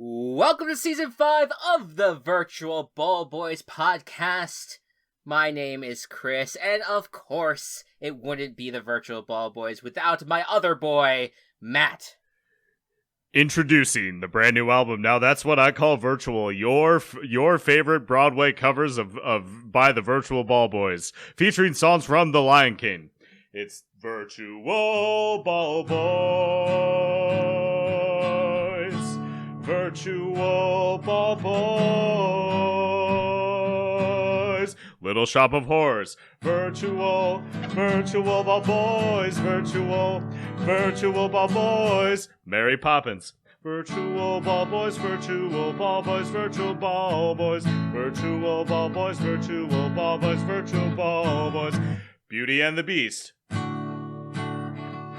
Welcome to Season 5 of the Virtual Ball Boys podcast. My name is Chris, and of course, it wouldn't be the Virtual Ball Boys without my other boy, Matt. Introducing the brand new album. Now that's what I call virtual. Your favorite Broadway covers of by the Virtual Ball Boys, featuring songs from The Lion King. It's Virtual Ball Boys. Virtual Ball Boys. Little Shop of Horrors. Virtual Ball Boys. Virtual Ball Boys. Mary Poppins. Virtual Ball Boys. Virtual Ball Boys. Virtual Ball Boys. Virtual Ball Boys. Virtual Ball Boys. Virtual Ball Boys. Beauty and the Beast.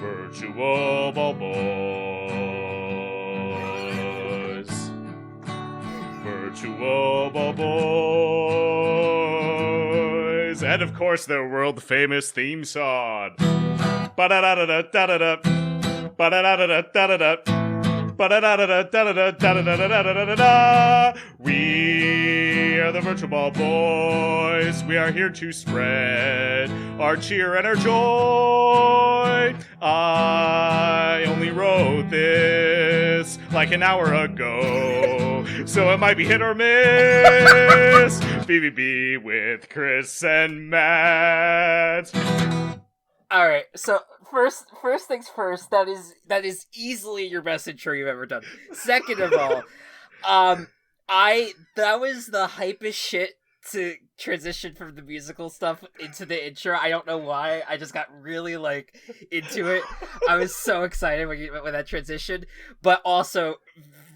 Virtual Ball Boys. Virtual Ball Boys. And of course, their world famous theme song. Ba-da-da-da-da-da-da. Ba-da-da-da-da-da-da. Ba-da-da-da-da-da-da-da-da-da-da-da. We are the Virtual Ball Boys. We are here to spread our cheer and our joy. I only wrote this like an hour ago, so it might be hit or miss. BBB with Chris and Matt. All right, so first things first. That is easily your best intro you've ever done. Second of all, that was the hypest shit to transition from the musical stuff into the intro. I don't know why. I just got really into it. I was so excited when that transition, but also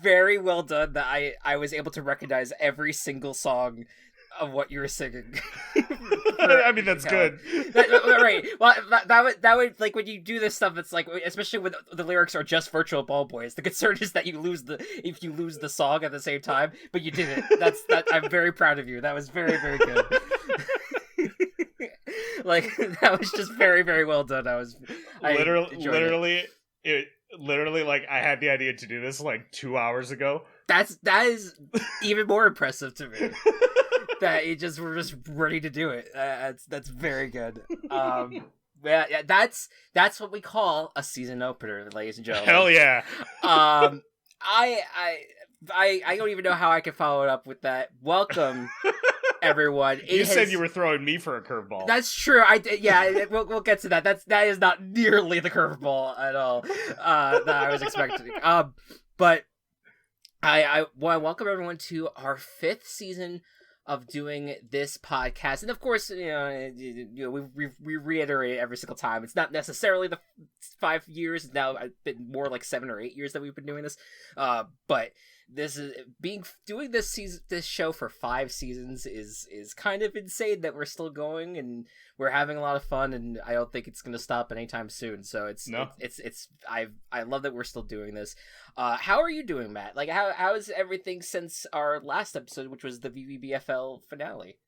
very well done that I was able to recognize every single song of what you were singing. I mean, that's good. Right. Well, that would like when you do this stuff. It's like, especially when the lyrics are just Virtual Ball Boys. The concern is that if you lose the song at the same time, but you did it. I'm very proud of you. That was very, very good. That was just very, very well done. Literally, I had the idea to do this 2 hours ago. That is even more impressive to me. That we're just ready to do it. That's very good. Yeah, that's what we call a season opener, ladies and gentlemen. Hell yeah. I don't even know how I can follow it up with that. Welcome, everyone. You said you were throwing me for a curveball. That's true. We'll get to that. That is not nearly the curveball at all that I was expecting. But I want to welcome everyone to our 5th season of doing this podcast. And of course, we reiterate it every single time. It's not necessarily the 5 years. It's now been more like 7 or 8 years that we've been doing this. But this is doing this show for 5 seasons is kind of insane that we're still going and we're having a lot of fun, and I don't think it's going to stop anytime soon. So I love that we're still doing this. How are you doing, Matt? How is everything since our last episode, which was the VVBFL finale?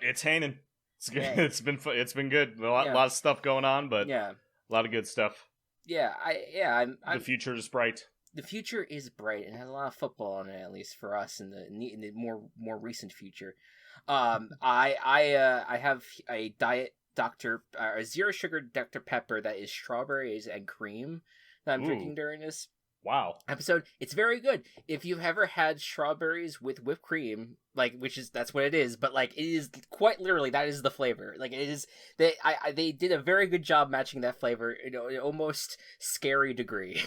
It's hanging. It's good. Yeah. It's been good. A lot of stuff going on, but yeah, a lot of good stuff. Yeah, the future is bright. The future is bright and has a lot of football on it, at least for us in the more recent future. I have a diet a 0 sugar Dr. Pepper that is strawberries and cream that I'm drinking during this episode. It's very good. If you've ever had strawberries with whipped cream, that's what it is, but it is quite literally that is the flavor. It is they did a very good job matching that flavor, an almost scary degree.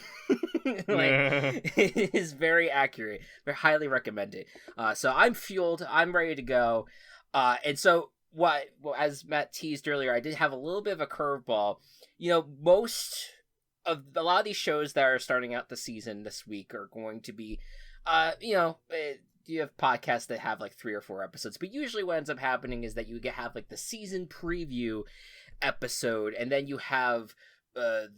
It is very accurate. I highly recommend it. So I'm fueled. I'm ready to go. And so as Matt teased earlier, I did have a little bit of a curveball. Most of a lot of these shows that are starting out the season this week are going to be, you have podcasts that have 3 or 4 episodes, but usually what ends up happening is that you have the season preview episode, and then you have the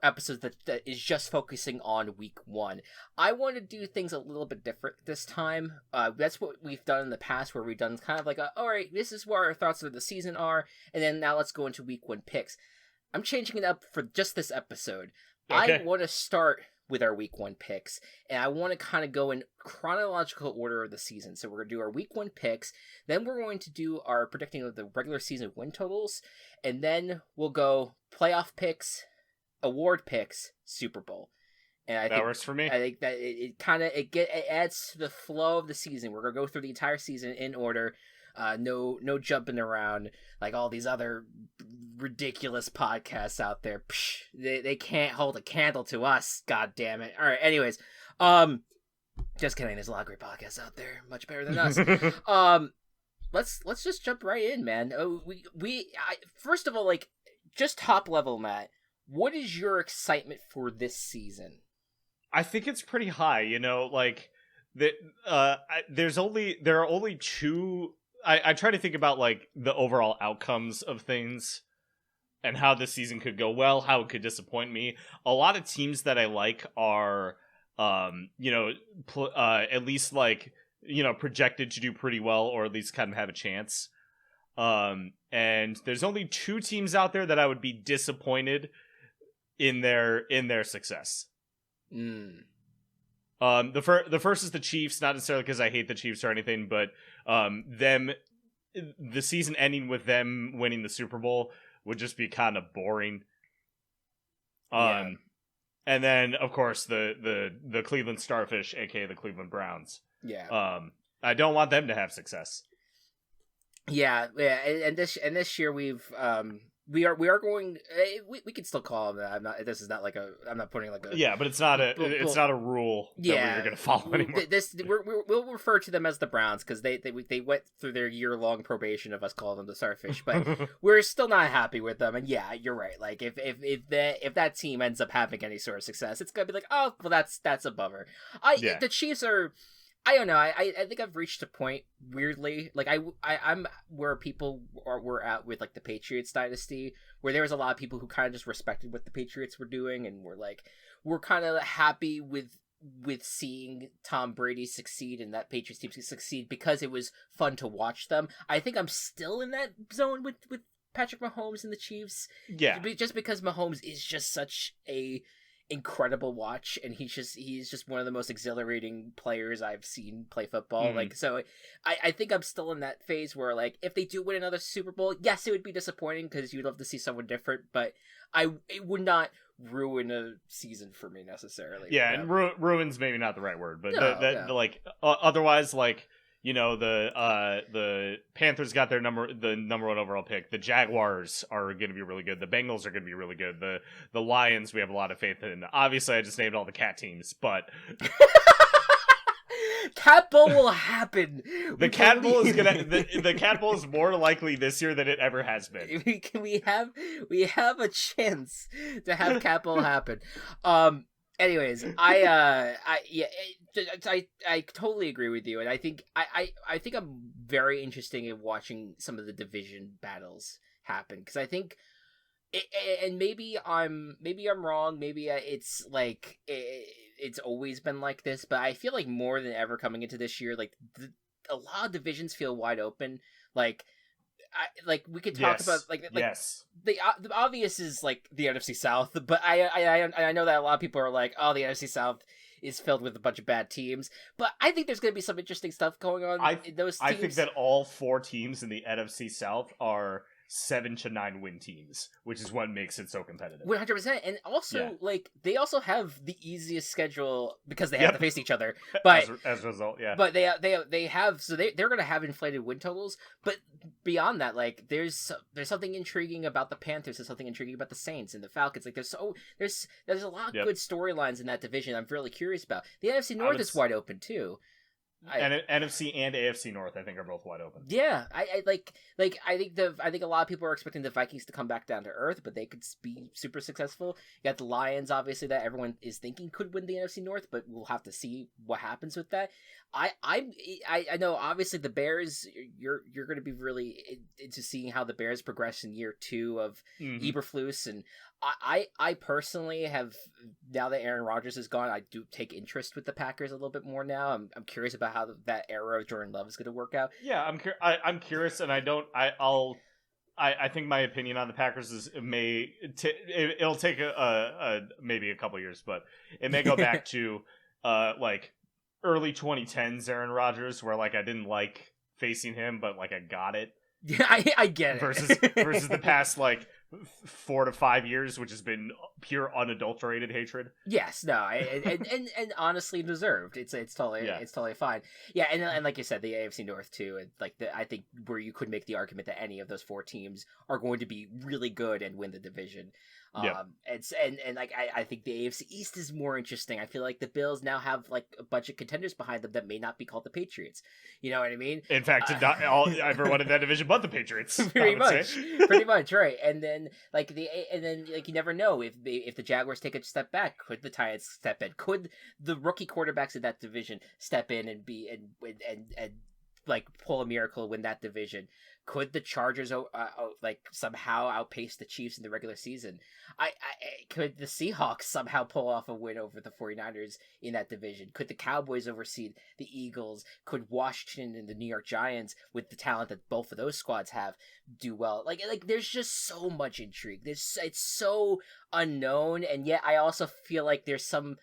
episode that is just focusing on week 1. I want to do things a little bit different this time. That's what we've done in the past, where we've done kind of all right, this is what our thoughts of the season are, and then now let's go into week 1 picks. I'm changing it up for just this episode. Okay. I want to start with our week 1 picks. And I want to kind of go in chronological order of the season. So we're going to do our week 1 picks. Then we're going to do our predicting of the regular season win totals. And then we'll go playoff picks, award picks, Super Bowl. And I that think, works for me. I think that it adds to the flow of the season. We're going to go through the entire season in order. No jumping around like all these other ridiculous podcasts out there. Psh, they can't hold a candle to us. God damn it! All right. Anyways, just kidding. There's a lot of great podcasts out there, much better than us. Let's just jump right in, man. First of all, like, just top level, Matt. What is your excitement for this season? I think it's pretty high. You know, like that. There are only two. I try to think about like the overall outcomes of things and how this season could go well, how it could disappoint me. A lot of teams that I like are, at least like, projected to do pretty well, or at least kind of have a chance. And there's only 2 teams out there that I would be disappointed in their success. The first is the Chiefs, not necessarily because I hate the Chiefs or anything, but the season ending with them winning the Super Bowl would just be kind of boring. And then of course the Cleveland Starfish, aka the Cleveland Browns. Yeah. I don't want them to have success. Yeah, and this year we are going. We can still call them that. I'm not. This is not like a. I'm not putting like a. Yeah, but it's not a rule that we're going to follow anymore. We'll refer to them as the Browns because they went through their year-long probation of us calling them the Starfish, but we're still not happy with them. And yeah, you're right. Like if that team ends up having any sort of success, it's gonna be like, oh well, that's a bummer. The Chiefs are. I don't know. I think I've reached a point weirdly, like I'm where people were at with like the Patriots dynasty, where there was a lot of people who kind of just respected what the Patriots were doing, and we're kind of happy with seeing Tom Brady succeed and that Patriots team succeed because it was fun to watch them. I think I'm still in that zone with Patrick Mahomes and the Chiefs. Yeah, just because Mahomes is just such a incredible watch, and he's just one of the most exhilarating players I've seen play football. Like, so I think I'm still in that phase where, like, if they do win another Super Bowl, yes, it would be disappointing because you'd love to see someone different, but it would not ruin a season for me necessarily. Yeah, and ruin's maybe not the right word, but no. Otherwise, like, the Panthers got the number 1 overall pick. The Jaguars are going to be really good. The Bengals are going to be really good. The Lions, we have a lot of faith in. Obviously, I just named all the cat teams, but Cat Bowl will happen. The Cat Bowl is more likely this year than it ever has been. We have a chance to have Cat Bowl happen. Anyways, I totally agree with you, and I think I'm very interested in watching some of the division battles happen, because I think, and maybe I'm wrong, maybe it's like it's always been like this, but I feel like more than ever coming into this year, like a lot of divisions feel wide open, like. We could talk about yes. The obvious is like the NFC South, but I know that a lot of people are like, oh, the NFC South is filled with a bunch of bad teams, but I think there's going to be some interesting stuff going on in those teams. I think that all 4 teams in the NFC South are 7 to 9 win teams, which is what makes it so competitive. 100%, and also like they also have the easiest schedule because they have to face each other. But as a result, yeah. But they have, so they're gonna have inflated win totals. But beyond that, like there's something intriguing about the Panthers. There's something intriguing about the Saints and the Falcons. Like there's a lot of good storylines in that division. I'm really curious about. The NFC North is wide open too. NFC and AFC North, I think, are both wide open. Yeah, I think a lot of people are expecting the Vikings to come back down to earth, but they could be super successful. You got the Lions, obviously, that everyone is thinking could win the NFC North, but we'll have to see what happens with that. I know, obviously, the Bears. You're going to be really into seeing how the Bears progress in year 2 of Eberflus, and I personally have, now that Aaron Rodgers is gone, I do take interest with the Packers a little bit more now. I'm curious about how that era of Jordan Love is going to work out. Yeah, I'm curious, and I think my opinion on the Packers is it'll take maybe a couple years, but it may go back to like early 2010s Aaron Rodgers, where like I didn't like facing him, but like I got it. Yeah, I get it. versus the past like 4 to 5 years, which has been pure unadulterated hatred. Yes, no, and honestly deserved. It's totally fine. Yeah, and like you said, the AFC North too, and like I think where you could make the argument that any of those 4 teams are going to be really good and win the division. And like I think the AFC East is more interesting. I feel like the Bills now have like a bunch of contenders behind them that may not be called the Patriots. You know what I mean? In fact, not everyone in that division but the Patriots. Pretty much, right. And then you never know if the Jaguars take a step back. Could the Titans step in? Could the rookie quarterbacks in that division step in and be and like pull a miracle and win that division? Could the Chargers like somehow outpace the Chiefs in the regular season? Could the Seahawks somehow pull off a win over the 49ers in that division? Could the Cowboys oversee the Eagles? Could Washington and the New York Giants, with the talent that both of those squads have, do well? Like there's just so much intrigue. It's so unknown, and yet I also feel like there's some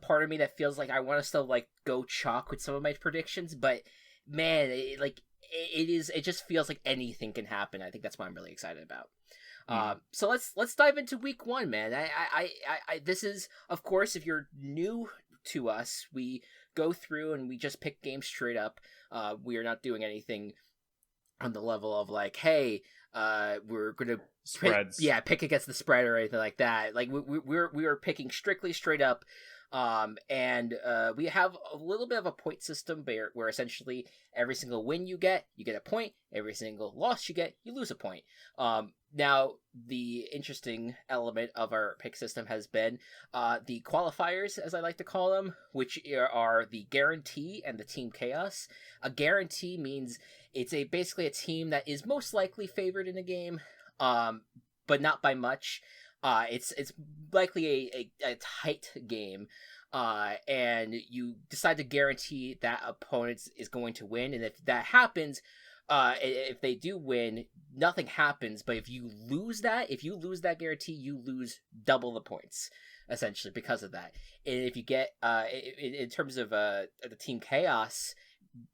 part of me that feels like I want to still like go chalk with some of my predictions, but man, it just feels like anything can happen. I think that's what I'm really excited about. So let's dive into week 1, man. I this is, of course, if you're new to us, we go through and we just pick games straight up. We are not doing anything on the level of like, hey, we're gonna spreads. Pick against the spread or anything like that. Like we are picking strictly straight up. And we have a little bit of a point system where essentially every single win you get a point. Every single loss you get, you lose a point. Now, the interesting element of our pick system has been the qualifiers, as I like to call them, which are the guarantee and the team chaos. A guarantee means it's basically a team that is most likely favored in a game, but not by much. It's likely a tight game, and you decide to guarantee that opponent is going to win, and if that happens, if they do win, nothing happens. But if you lose that guarantee, you lose double the points, essentially, because of that. And if you get in terms of the team chaos,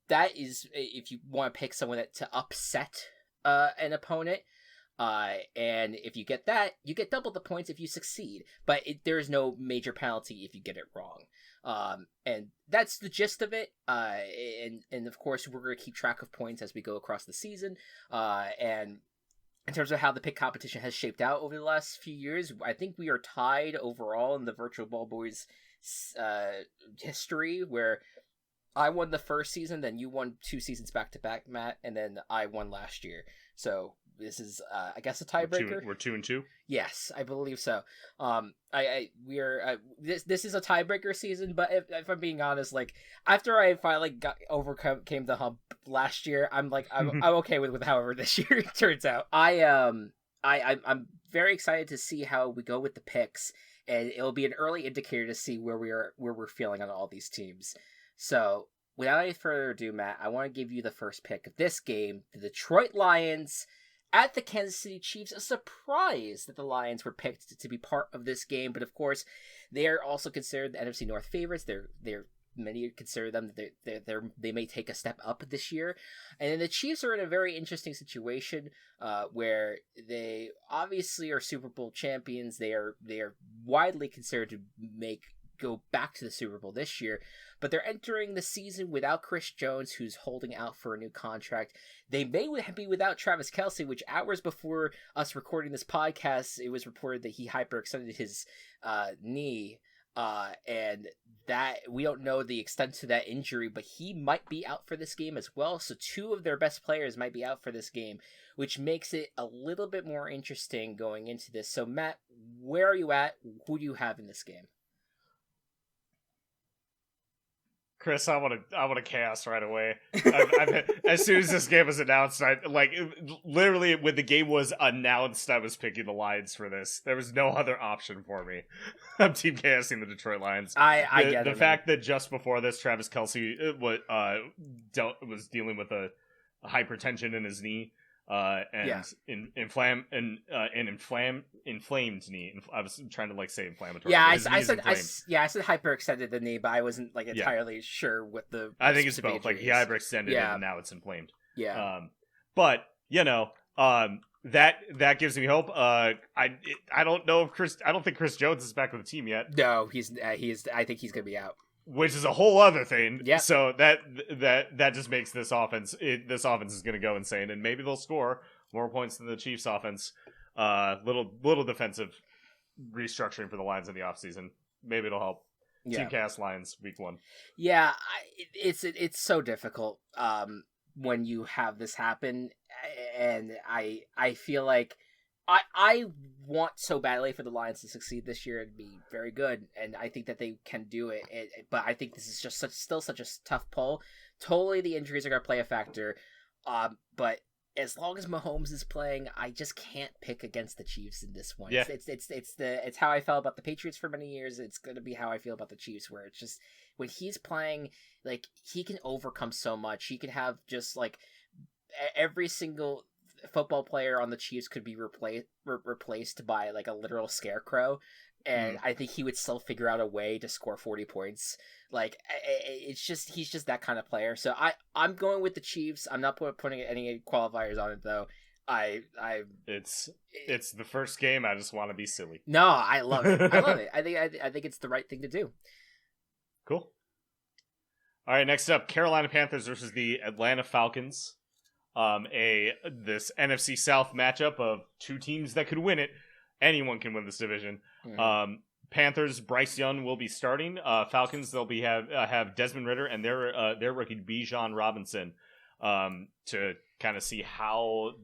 that is if you want to pick someone to upset an opponent. And if you get that, you get double the points if you succeed, but there is no major penalty if you get it wrong. And that's the gist of it. And of course, we're going to keep track of points as we go across the season. And in terms of how the pick competition has shaped out over the last few years, I think we are tied overall in the Virtual Ball Boys history, where I won the first season, then you won 2 seasons back to back, Matt, and then I won last year. So this is, I guess, a tiebreaker. We're 2-2. Yes, I believe so. This is a tiebreaker season, but if I'm being honest, like after I finally overcame the hump last year, I'm okay with however this year turns out. I'm very excited to see how we go with the picks, and it'll be an early indicator to see where we're feeling on all these teams. So, without any further ado, Matt, I want to give you the first pick of this game: the Detroit Lions at the Kansas City Chiefs. A surprise that the Lions were picked to be part of this game, but of course, they are also considered the NFC North favorites. Many consider them they may take a step up this year, and then the Chiefs are in a very interesting situation where they obviously are Super Bowl champions. They are widely considered to go back to the Super Bowl this year, but they're entering the season without Chris Jones, who's holding out for a new contract. They may be without Travis Kelce, which hours before us recording this podcast, it was reported that he hyperextended his knee, and that we don't know the extent to that injury, but he might be out for this game as well. So 2 of their best players might be out for this game, which makes it a little bit more interesting going into this. So Matt, where are you at? Who do you have in this game? Chris, I want to chaos right away. As soon as this game was announced, literally when the game was announced, I was picking the Lions for this. There was no other option for me. I'm team chaosing the Detroit Lions. I get it. The fact that just before this, Travis Kelce was dealing with a hypertension in his knee. and inflamed knee. I was trying to say inflammatory. Yeah, I said hyperextended the knee, but I wasn't entirely sure what the. I think it's both. He hyperextended it, and now it's inflamed. Yeah. But that gives me hope. I don't know if I don't think Chris Jones is back on the team yet. No, he's. I think he's gonna be out. Which is a whole other thing. Yeah. So that just makes this offense. This offense is going to go insane, and maybe they'll score more points than the Chiefs' offense. Little defensive restructuring for the Lions in the offseason. Maybe it'll help. Yeah. Team cast Lions week 1. Yeah, it's so difficult when you have this happen, and I feel like I want so badly for the Lions to succeed this year and be very good, and I think that they can do it. But I think this is just still such a tough pull. Totally, the injuries are going to play a factor. But as long as Mahomes is playing, I just can't pick against the Chiefs in this one. Yeah. It's how I felt about the Patriots for many years. It's going to be how I feel about the Chiefs, where it's just when he's playing, he can overcome so much. He can have just every single football player on the Chiefs could be replaced by a literal scarecrow, and I think he would still figure out a way to score 40 points. It's just he's just that kind of player. So I'm going with the Chiefs. I'm not putting any qualifiers on it though. It's the first game. I just want to be silly. No, I love it. I love it. I think it's the right thing to do. Cool. All right, next up, Carolina Panthers versus the Atlanta Falcons. This NFC South matchup of two teams that could win it. Anyone can win this division. Mm-hmm. Panthers, Bryce Young will be starting. Falcons, they'll have Desmond Ridder and their rookie Bijan Robinson to kind of see how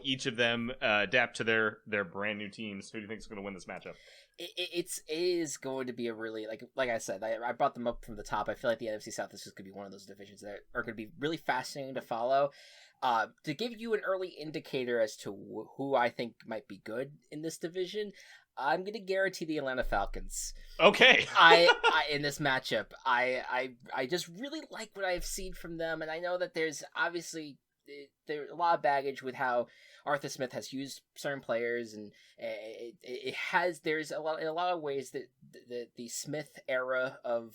each of them adapt to their brand new teams. Who do you think is going to win this matchup? It is going to be a really like I said, I brought them up from the top. I feel like the NFC South is just going to be one of those divisions that are going to be really fascinating to follow. To give you an early indicator as to who I think might be good in this division, I'm going to guarantee the Atlanta Falcons. Okay. I in this matchup, I just really like what I've seen from them, and I know that there's obviously there's a lot of baggage with how Arthur Smith has used certain players, and there's a lot in a lot of ways that the Smith era of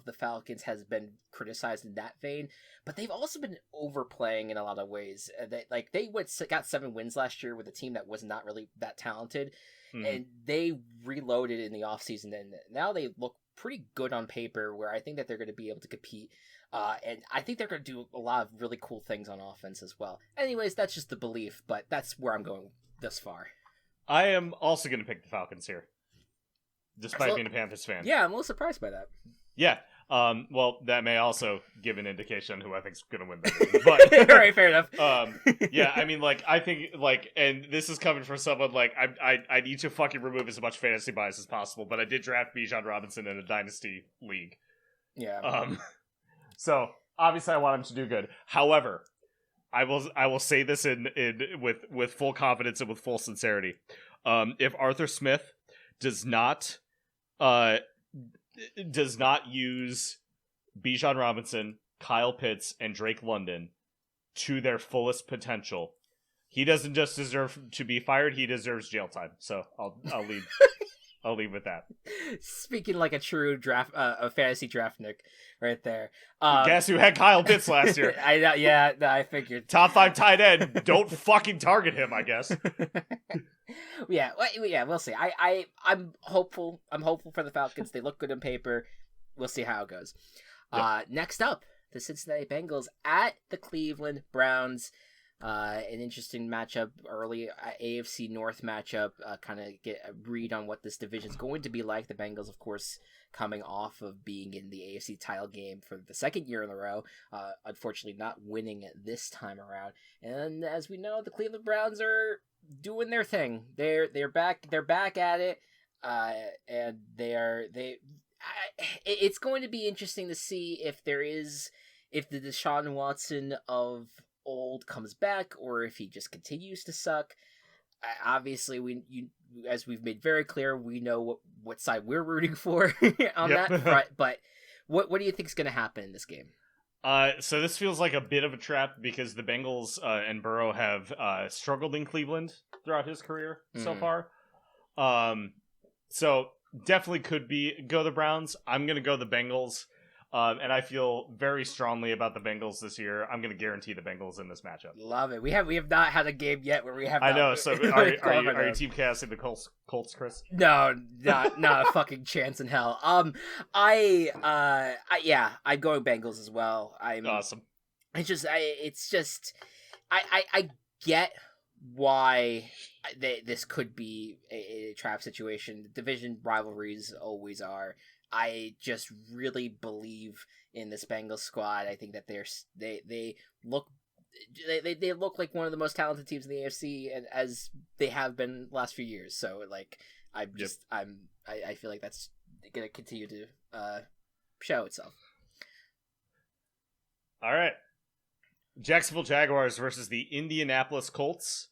the Falcons has been criticized in that vein, but they've also been overplaying in a lot of ways. They got 7 wins last year with a team that was not really that talented. Mm-hmm. And they reloaded in the offseason, and now they look pretty good on paper, where I think that they're going to be able to compete. And I think they're going to do a lot of really cool things on offense as well. Anyways, that's just the belief, but that's where I'm going thus far. I am also going to pick the Falcons here, despite being a Panthers fan. Yeah, I'm a little surprised by that. Yeah. Well, that may also give an indication on who I think is going to win that. But all right, fair enough. Yeah, I mean, I think, and this is coming from someone, I need to fucking remove as much fantasy bias as possible, but I did draft Bijan Robinson in a Dynasty League. Yeah. So, obviously I want him to do good. However, I will say this with full confidence and with full sincerity. If Arthur Smith does not use Bijan Robinson, Kyle Pitts, and Drake London to their fullest potential, he doesn't just deserve to be fired, he deserves jail time. So I'll leave I'll leave with that. Speaking like a true a fantasy draftnik right there. Guess who had Kyle Pitts last year? I figured. Top 5 tight end. Don't fucking target him, I guess. Yeah, we'll see. I'm hopeful. I'm hopeful for the Falcons. They look good on paper. We'll see how it goes. Yep. Next up, the Cincinnati Bengals at the Cleveland Browns. An interesting matchup, early AFC North matchup, kind of get a read on what this division is going to be like. The Bengals, of course, coming off of being in the AFC title game for the second year in a row, unfortunately not winning it this time around. And as we know, the Cleveland Browns are doing their thing. They're back at it, and it's going to be interesting to see if the Deshaun Watson of old comes back, or if he just continues to suck. Obviously, as we've made very clear, we know what side we're rooting for on that front. But what do you think is going to happen in this game? So this feels like a bit of a trap because the Bengals and Burrow have struggled in Cleveland throughout his career so far. So definitely could go the Browns. I'm going to go the Bengals. And I feel very strongly about the Bengals this year. I'm going to guarantee the Bengals in this matchup. Love it. We have not had a game yet where we have. I know. So are you team casting the Colts, Chris? No, not a fucking chance in hell. I'm going Bengals as well. Awesome. I get why this could be a trap situation. Division rivalries always are. I just really believe in this Bengals squad. I think that they look like one of the most talented teams in the AFC, and as they have been the last few years. So like I feel like that's gonna continue to show itself. All right, Jacksonville Jaguars versus the Indianapolis Colts.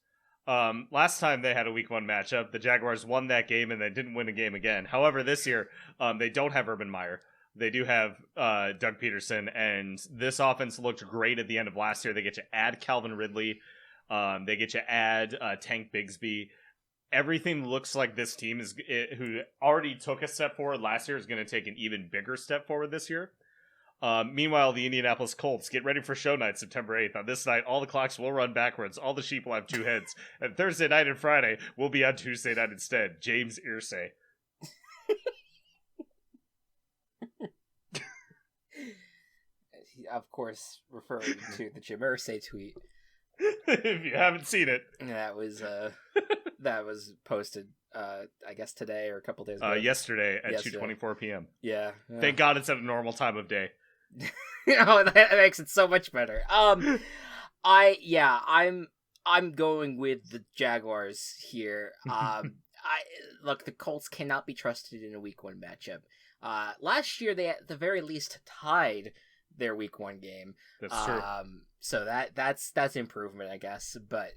Last time they had a week 1 matchup, the Jaguars won that game and they didn't win a game again. However, this year, they don't have Urban Meyer. They do have Doug Peterson, and this offense looked great at the end of last year. They get to add Calvin Ridley. They get to add Tank Bigsby. Everything looks like this team who already took a step forward last year is going to take an even bigger step forward this year. Meanwhile, the Indianapolis Colts get ready for show night, September 8th. On this night, all the clocks will run backwards. All the sheep will have 2 heads. And Thursday night and Friday will be on Tuesday night instead. James Irsay. Of course, referring to the Jim Irsay tweet. If you haven't seen it. That was posted, I guess today or a couple days ago. Yesterday at 2:24 p.m. Yeah. Thank God it's at a normal time of day. That makes it so much better. I'm going with the Jaguars here. Look, the Colts cannot be trusted in a week 1 matchup. Last year they at the very least tied their week 1 game. That's true. So that's improvement, I guess. But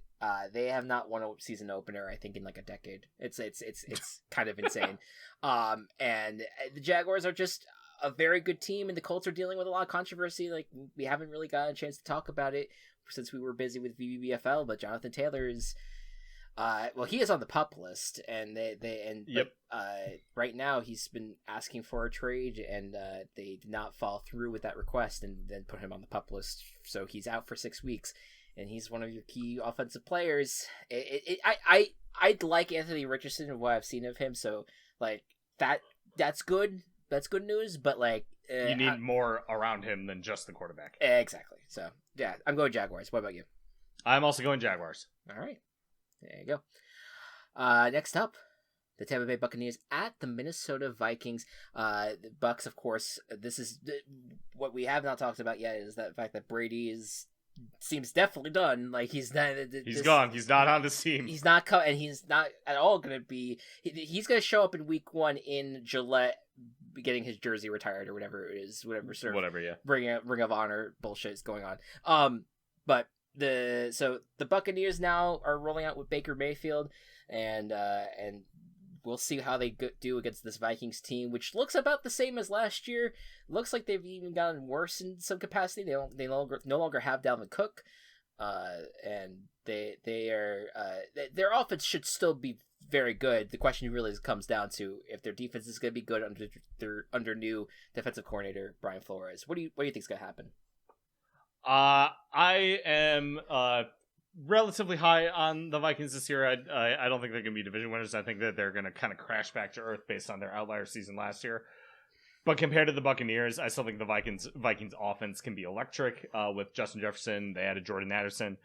they have not won a season opener, I think, in like a decade. It's kind of insane. And the Jaguars are just a very good team, and the Colts are dealing with a lot of controversy. Like, we haven't really gotten a chance to talk about it since we were busy with VBBFL, but Jonathan Taylor is he is on the PUP list, and right now he's been asking for a trade, and they did not follow through with that request, and then put him on the PUP list, so he's out for 6 weeks, and he's one of your key offensive players. I like Anthony Richardson and what I've seen of him, so like that's good. That's good news, but like you need more around him than just the quarterback. Exactly. So yeah, I'm going Jaguars. What about you? I'm also going Jaguars. All right. There you go. Next up, the Tampa Bay Buccaneers at the Minnesota Vikings. The Bucs, of course. This is what we have not talked about yet, is that fact that Brady seems definitely done. Like he's not. He's gone. He's not on this team. He's not and he's not at all going to be. He's going to show up in Week 1 in Gillette, getting his jersey retired or whatever it is, whatever yeah, Ring of Honor bullshit is going on. But the Buccaneers now are rolling out with Baker Mayfield, and we'll see how they do against this Vikings team, which looks about the same as last year. Looks like they've even gotten worse in some capacity. They no longer have Dalvin Cook, and their offense should still be very good. The question really comes down to if their defense is going to be good under new defensive coordinator Brian Flores. What do you think is going to happen? I am relatively high on the Vikings this year. I don't think they're going to be division winners. I think that they're going to kind of crash back to earth based on their outlier season last year. But compared to the Buccaneers, I still think the Vikings offense can be electric. With Justin Jefferson, they added Jordan Addison.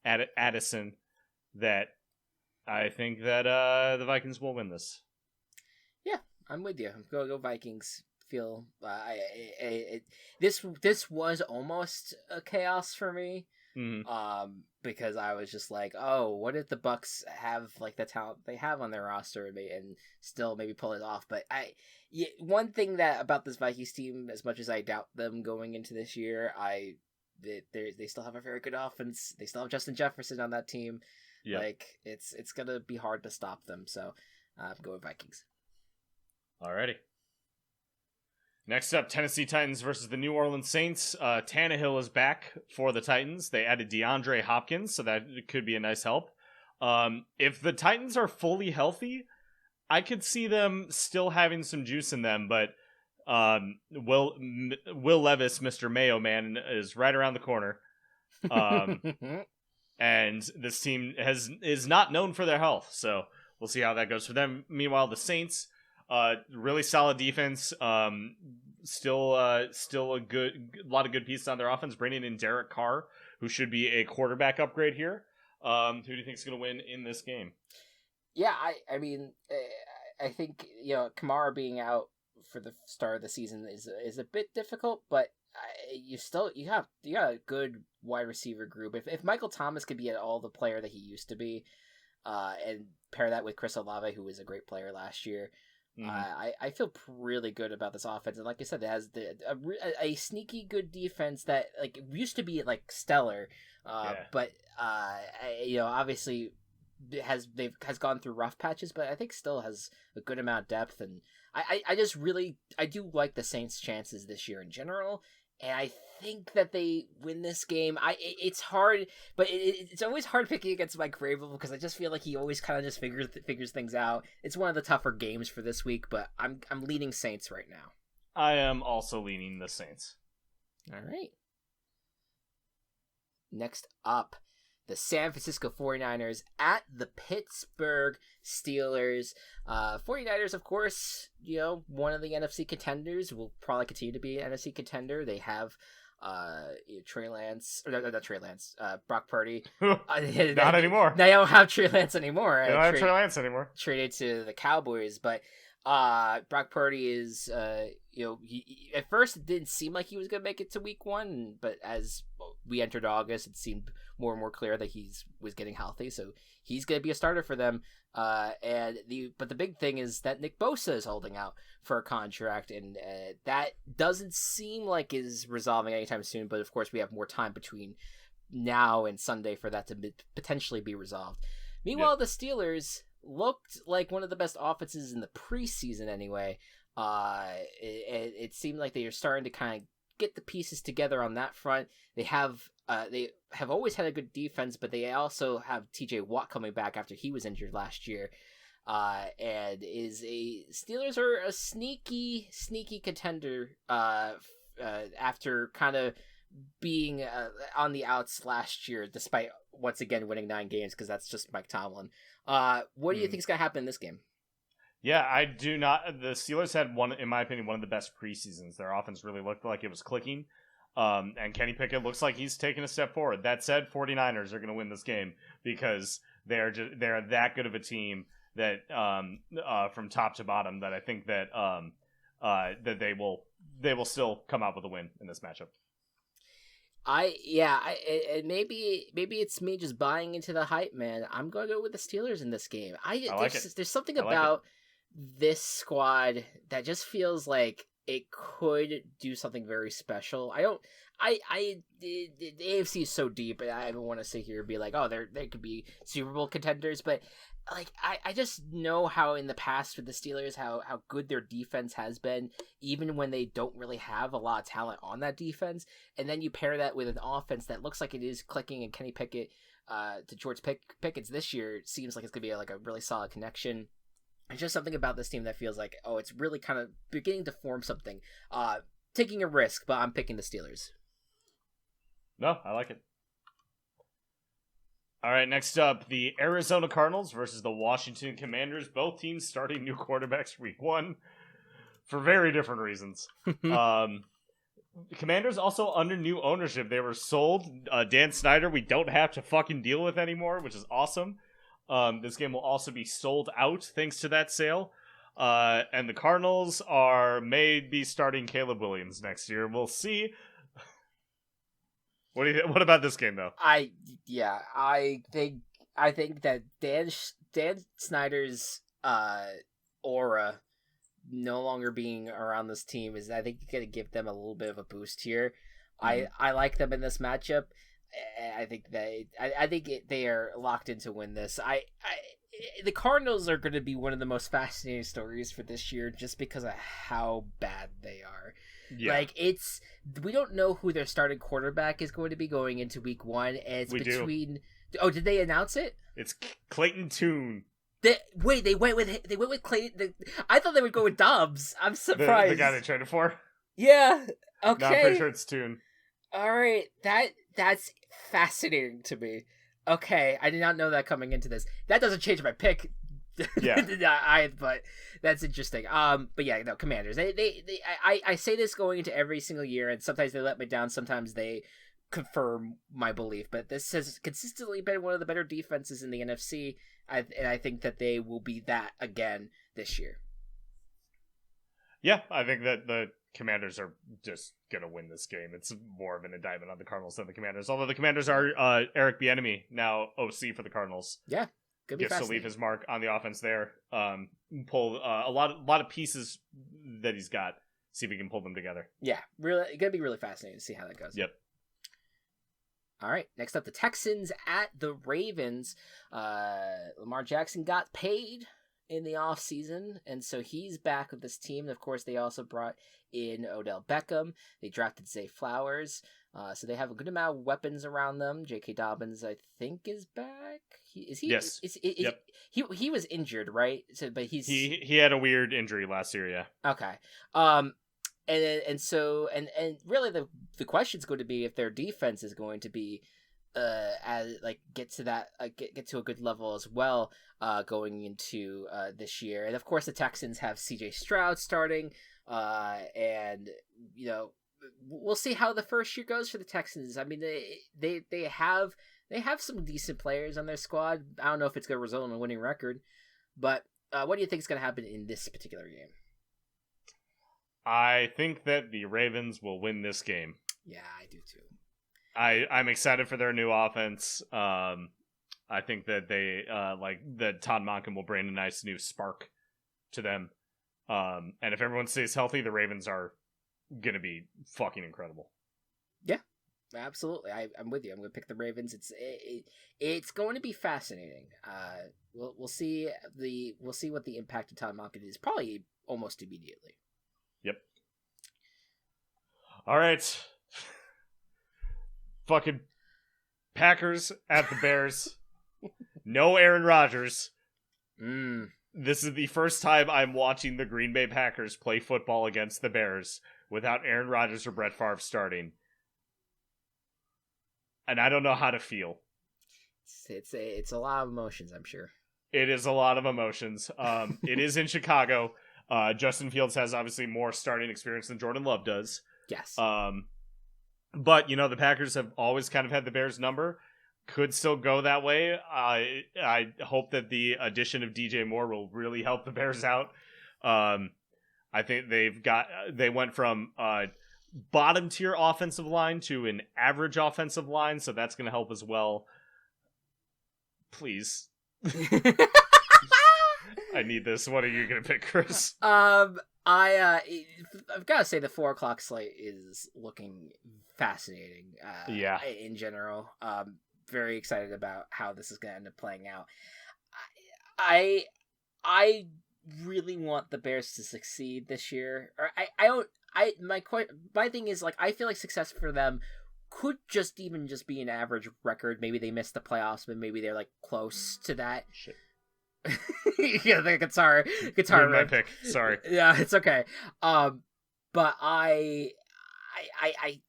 That I think that the Vikings will win this. Yeah, I'm with you. Go Vikings. Feel this was almost a chaos for me. Mm-hmm. Because I was just like, oh, what if the Bucs have like the talent they have on their roster and still maybe pull it off? But one thing that about this Vikings team, as much as I doubt them going into this year, they still have a very good offense. They still have Justin Jefferson on that team. Yep. Like it's gonna be hard to stop them. So I'm going Vikings. Alrighty. Next up, Tennessee Titans versus the New Orleans Saints. Tannehill is back for the Titans. They added DeAndre Hopkins, so that could be a nice help. If the Titans are fully healthy, I could see them still having some juice in them, but Will Levis, Mr. Mayo Man, is right around the corner. And this team is not known for their health, so we'll see how that goes for them. Meanwhile, the Saints, really solid defense. Still a lot of good pieces on their offense. Bringing in Derek Carr, who should be a quarterback upgrade here. Who do you think is going to win in this game? Yeah, I mean, I think Kamara being out for the start of the season is a bit difficult, but you got a good wide receiver group. If Michael Thomas could be at all the player that he used to be, and pair that with Chris Olave, who was a great player last year. I feel really good about this offense, and like I said, it has a sneaky good defense that used to be stellar, but obviously has gone through rough patches, but I think still has a good amount of depth, and I do like the Saints' chances this year in general, and I think that they win this game. It's hard, but it's always hard picking against Mike Vrabel because I just feel like he always kind of just figures things out. It's one of the tougher games for this week, but I'm leaning Saints right now. I am also leaning the Saints. All right. Next up, the San Francisco 49ers at the Pittsburgh Steelers. 49ers, of course, one of the NFC contenders, will probably continue to be an NFC contender. They have Trey Lance, or not Trey Lance, Brock Purdy. Not anymore. They don't have Trey Lance anymore. They don't have Trey Lance anymore. Traded to the Cowboys, but Brock Purdy is, he, at first it didn't seem like he was going to make it to week 1, but as we entered August, it seemed more and more clear that was getting healthy, so he's going to be a starter for them. But the big thing is that Nick Bosa is holding out for a contract, and that doesn't seem like is resolving anytime soon, but of course we have more time between now and Sunday for that to potentially be resolved. Meanwhile, The Steelers looked like one of the best offenses in the preseason anyway. It seemed like they are starting to kind of get the pieces together on that front. They have always had a good defense, but they also have TJ Watt coming back after he was injured last year. And Steelers are a sneaky contender after kind of being on the outs last year, despite once again winning 9 games, because that's just Mike Tomlin. What do you think is going to happen in this game? Yeah, I do not. The Steelers had in my opinion, one of the best preseasons. Their offense really looked like it was clicking. And Kenny Pickett looks like he's taking a step forward. That said, 49ers are going to win this game because they're that good of a team that from top to bottom that I think that that they will still come out with a win in this matchup. Maybe it's me just buying into the hype, man. I'm going to go with the Steelers in this game. There's something about this squad that just feels like it could do something very special. The AFC is so deep, and I don't want to sit here and be like, oh, they could be Super Bowl contenders, but I just know how in the past with the Steelers, how good their defense has been, even when they don't really have a lot of talent on that defense. And then you pair that with an offense that looks like it is clicking, and Kenny Pickett to George Pickens this year seems like it's going to be a really solid connection. It's just something about this team that feels like, oh, it's really kind of beginning to form something. Taking a risk, but I'm picking the Steelers. No, I like it. All right, next up, the Arizona Cardinals versus the Washington Commanders. Both teams starting new quarterbacks week 1 for very different reasons. The Commanders also under new ownership. They were sold. Dan Snyder, we don't have to fucking deal with anymore, which is awesome. This game will also be sold out thanks to that sale. And the Cardinals may be starting Caleb Williams next year. We'll see. What about this game though? I think that Dan Snyder's aura no longer being around this team is, I think, going to give them a little bit of a boost here. Mm-hmm. I like them in this matchup. I think they are locked in to win this. the Cardinals are going to be one of the most fascinating stories for this year just because of how bad they are. Yeah. Like, we don't know who their starting quarterback is going to be going into week 1. And it's between. Oh, did they announce it? It's Clayton Tune. They went with Clayton. I thought they would go with Dobbs. I'm surprised. The guy they traded for? Yeah. Okay. No, I'm pretty sure it's Tune. All right. That's fascinating to me. Okay, I did not know that coming into this. That doesn't change my pick. Yeah. But that's interesting. But yeah, no, Commanders. I say this going into every single year, and sometimes they let me down. Sometimes they confirm my belief. But this has consistently been one of the better defenses in the NFC, and I think that they will be that again this year. Yeah, I think that the Commanders are just gonna win this game. It's more of an indictment on the Cardinals than the Commanders. Although the Commanders are Eric Bieniemy, now OC for the Cardinals. Yeah, could be gets to leave his mark on the offense there. Pull a lot of pieces that he's got. See if we can pull them together. Yeah, really, gonna be really fascinating to see how that goes. Yep. All right, next up, the Texans at the Ravens. Lamar Jackson got paid in the offseason, and so he's back with this team. Of course, they also brought in Odell Beckham. They drafted Zay Flowers. So they have a good amount of weapons around them. J.K. Dobbins, I think, is back. Yes. Yep. He was injured, right? So, but he had a weird injury last year. Yeah. Okay. And really the question's going to be if their defense is going to be get to a good level as well going into this year. And of course the Texans have CJ Stroud starting, and you know, we'll see how the first year goes for the Texans. I mean, they have some decent players on their squad. I don't know if it's going to result in a winning record, but what do you think is going to happen in this particular game? I think that the Ravens will win this game. Yeah, I do too. I'm excited for their new offense. I think that they that Todd Monken will bring a nice new spark to them. And if everyone stays healthy, the Ravens are gonna be fucking incredible. Yeah, absolutely. I'm with you. I'm gonna pick the Ravens. It's going to be fascinating. We'll see what the impact of Todd Monken is. Probably almost immediately. Yep. All right. Fucking Packers at the Bears. No Aaron Rodgers. This is the first time I'm watching the Green Bay Packers play football against the Bears without Aaron Rodgers or Brett Favre starting. And I don't know how to feel. It's a lot of emotions, I'm sure. It is a lot of emotions. It is in Chicago. Justin Fields has obviously more starting experience than Jordan Love does. Yes. But, you know, the Packers have always kind of had the Bears' number. Could still go that way. I hope that the addition of DJ Moore will really help the Bears out. I think they went from bottom tier offensive line to an average offensive line, so that's going to help as well. Please. I need this. What are you going to pick, Chris? I've got to say the 4:00 slate is looking fascinating. Yeah. In general, very excited about how this is going to end up playing out. I really want the Bears to succeed this year. Or my thing is, like, I feel like success for them could just be an average record. Maybe they missed the playoffs, but maybe they're like close to that. Shit. Yeah, the guitar my pick. Sorry. Yeah, it's okay. But I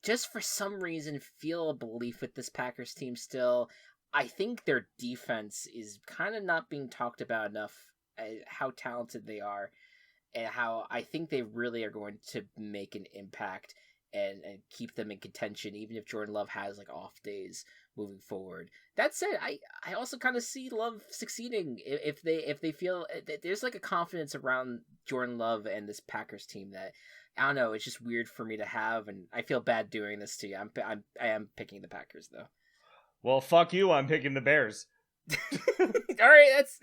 just for some reason feel a belief with this Packers team still. I think their defense is kind of not being talked about enough, how talented they are, and how I think they really are going to make an impact and keep them in contention, even if Jordan Love has like off days moving forward. That said, I also kind of see Love succeeding if they feel there's like a confidence around Jordan Love and this Packers team that, I don't know, it's just weird for me to have, and I feel bad doing this to you. I am picking the Packers though. Well, fuck you. I'm picking the Bears. All right, that's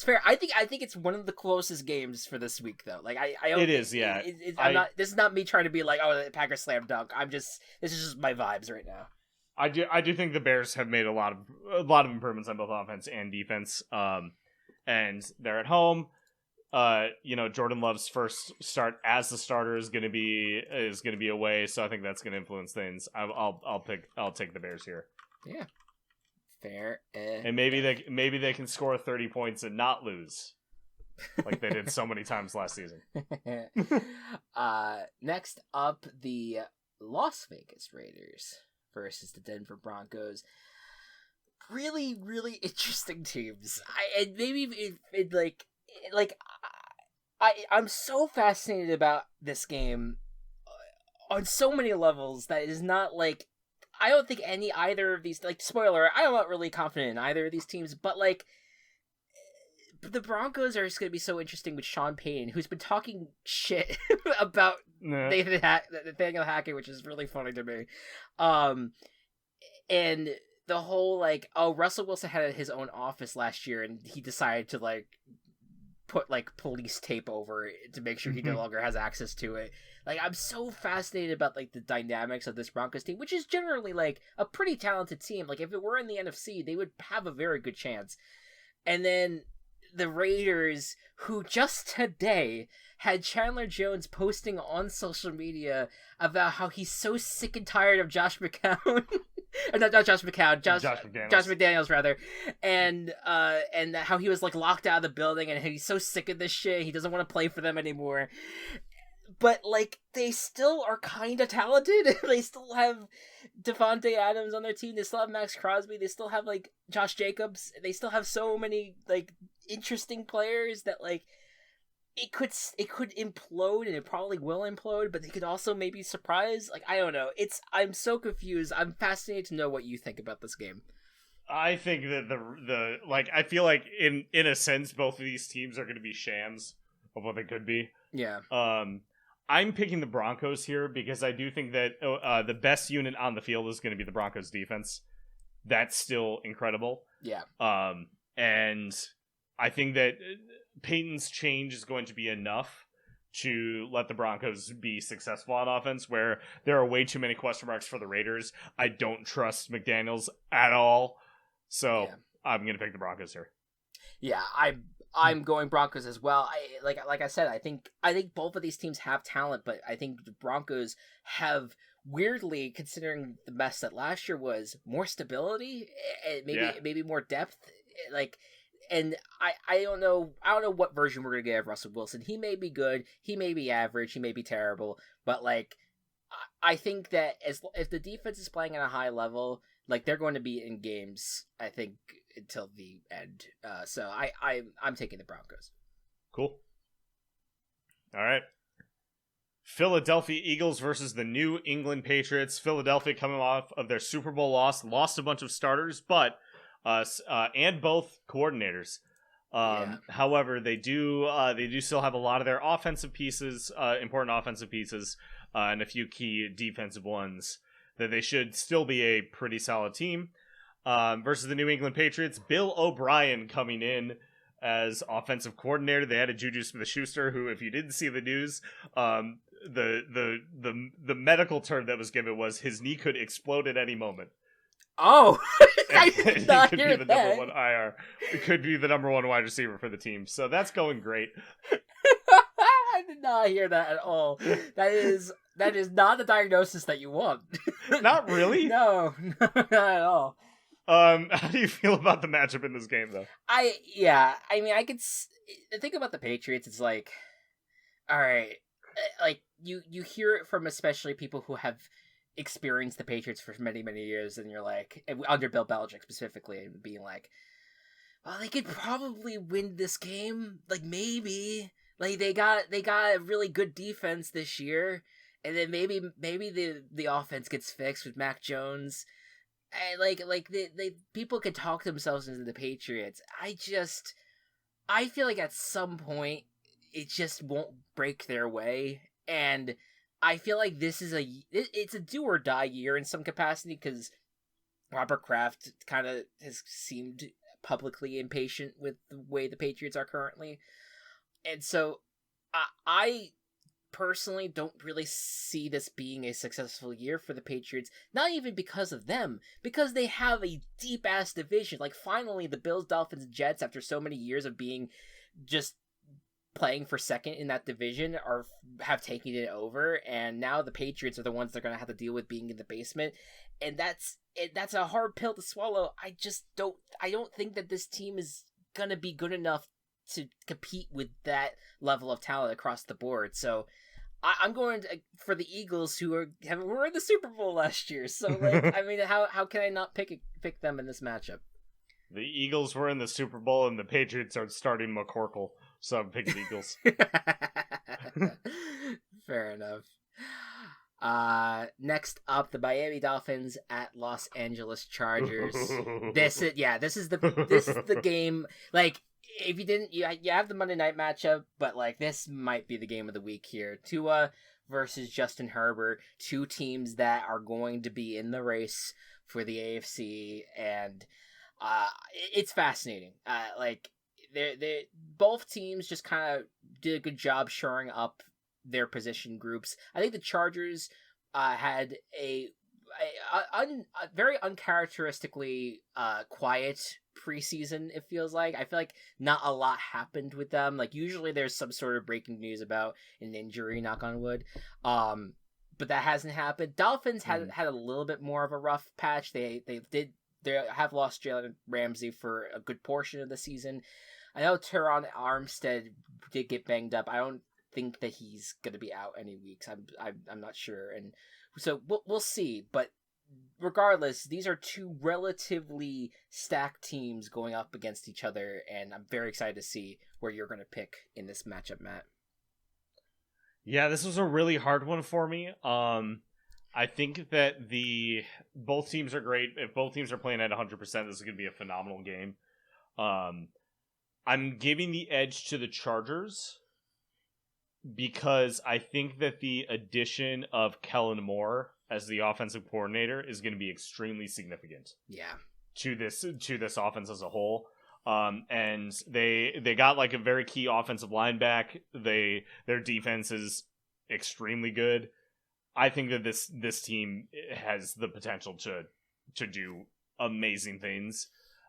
fair. I think it's one of the closest games for this week, though. Like it is, yeah. I'm not. This is not me trying to be like, oh, the Packers slam dunk. This is just my vibes right now. I do think the Bears have made a lot of improvements on both offense and defense. And they're at home. Jordan Love's first start as the starter is gonna be away, so I think that's gonna influence things. I'll take the Bears here. Yeah, fair. And maybe they can score 30 points and not lose, like they did so many times last season. Next up, the Las Vegas Raiders versus the Denver Broncos. Really, really interesting teams. I'm so fascinated about this game on so many levels that is not like, I don't think either of these, like, spoiler, I'm not really confident in either of these teams, but like, the Broncos are just going to be so interesting with Sean Payton, who's been talking shit about Nathaniel Hackett, which is really funny to me. And the whole, like, Russell Wilson had his own office last year, and he decided to, like, put, like, police tape over it to make sure he no longer has access to it. Like, I'm so fascinated about, like, the dynamics of this Broncos team, which is generally, like, a pretty talented team. Like, if it were in the NFC, they would have a very good chance. And then the Raiders, who just today had Chandler Jones posting on social media about how he's so sick and tired of Josh McCown. Not Josh McCown, Josh McDaniels rather, and how he was, like, locked out of the building, and he's so sick of this shit, he doesn't want to play for them anymore. But, like, they still are kind of talented. They still have Devontae Adams on their team. They still have Max Crosby. They still have, like, Josh Jacobs. They still have so many, like, interesting players that, like, it could implode, and it probably will implode, but they could also maybe surprise. Like, I don't know. I'm so confused. I'm fascinated to know what you think about this game. I think that I feel like in a sense both of these teams are going to be shams of what they could be. Yeah. I'm picking the Broncos here because I do think that the best unit on the field is going to be the Broncos defense. That's still incredible. Yeah. And I think that Peyton's change is going to be enough to let the Broncos be successful on offense, where there are way too many question marks for the Raiders. I don't trust McDaniels at all. So I'm going to pick the Broncos here. Yeah, I'm going Broncos as well. Like I said, I think both of these teams have talent, but I think the Broncos have, weirdly, considering the mess that last year was, more stability and maybe more depth. Like, and I don't know what version we're gonna get of Russell Wilson. He may be good, he may be average, he may be terrible, but like, I think that if the defense is playing at a high level, like, they're going to be in games, I think, until the end. So I'm taking the Broncos. Cool. All right. Philadelphia Eagles versus the New England Patriots. Philadelphia, coming off of their Super Bowl lost a bunch of starters, but and both coordinators. However, they do still have a lot of their offensive pieces, important offensive pieces, and a few key defensive ones that they should still be a pretty solid team. Versus the New England Patriots, Bill O'Brien coming in as offensive coordinator. They added Juju Smith-Schuster, who, if you didn't see the news, the medical term that was given was his knee could explode at any moment. Oh, I did not hear that. Number one IR. It could be the number one wide receiver for the team. So that's going great. I did not hear that at all. That is not the diagnosis that you want. Not really? No, not at all. How do you feel about the matchup in this game, though? I mean, I could think about the Patriots. It's like, all right, like you hear it from especially people who have experienced the Patriots for many, many years, and you're like, under Bill Belichick specifically, and being like, well, they could probably win this game. Like, maybe, like, they got a really good defense this year, and then maybe the offense gets fixed with Mac Jones. And like the people can talk themselves into the Patriots. I feel like at some point it just won't break their way, and I feel like this is it's a do or die year in some capacity, because Robert Kraft kind of has seemed publicly impatient with the way the Patriots are currently, and so I personally don't really see this being a successful year for the Patriots, not even because of them, because they have a deep-ass division. Like, finally, the Bills, Dolphins, and Jets, after so many years of being just playing for second in that division, have taken it over, and now the Patriots are the ones that are going to have to deal with being in the basement, and that's a hard pill to swallow. I don't think that this team is going to be good enough to compete with that level of talent across the board. So I'm going for the Eagles, who were in the Super Bowl last year. So, like, I mean, how can I not pick them in this matchup? The Eagles were in the Super Bowl, and the Patriots are starting McCorkle, so I'm picking Eagles. Fair enough. Next up, the Miami Dolphins at Los Angeles Chargers. This is the game. Like, if you didn't, you have the Monday night matchup, but like, this might be the game of the week here. Tua versus Justin Herbert, two teams that are going to be in the race for the AFC, and it's fascinating. Like, they both teams just kind of did a good job shoring up their position groups. I think the Chargers had a very uncharacteristically quiet preseason. It feels like, I feel like not a lot happened with them. Like, usually there's some sort of breaking news about an injury, knock on wood, but that hasn't happened. Dolphins had a little bit more of a rough patch. They have lost Jalen Ramsey for a good portion of the season. I know Teron Armstead did get banged up. I don't think that he's going to be out any weeks. I'm not sure, and so we'll see. But regardless, these are two relatively stacked teams going up against each other, and I'm very excited to see where you're going to pick in this matchup, Matt. Yeah, this was a really hard one for me. I think that both teams are great. If both teams are playing at 100%, this is going to be a phenomenal game. I'm giving the edge to the Chargers because I think that the addition of Kellen Moore as the offensive coordinator is going to be extremely significant. Yeah. To this offense as a whole. And they got like a very key offensive line back. Their defense is extremely good. I think that this team has the potential to do amazing things.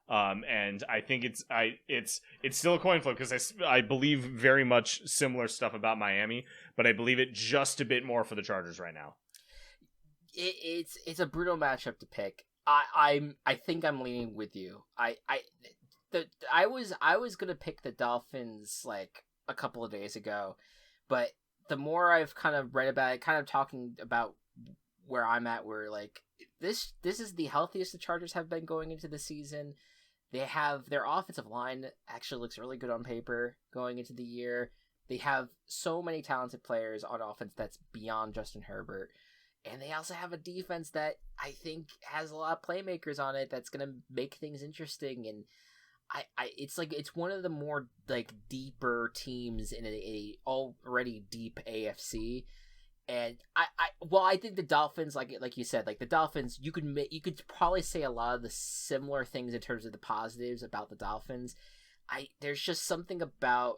And I think it's still a coin flip because I believe very much similar stuff about Miami, but I believe it just a bit more for the Chargers right now. It's a brutal matchup to pick. I think I'm leaning with you. I was gonna pick the Dolphins like a couple of days ago, but the more I've kind of read about it, kind of talking about where I'm at, where like this is the healthiest the Chargers have been going into the season. They have their offensive line actually looks really good on paper going into the year. They have so many talented players on offense that's beyond Justin Herbert. And they also have a defense that I think has a lot of playmakers on it that's going to make things interesting. And it's one of the more like deeper teams in a already deep AFC. And I think the Dolphins, like you said, like the Dolphins, you could probably say a lot of the similar things in terms of the positives about the Dolphins. There's just something about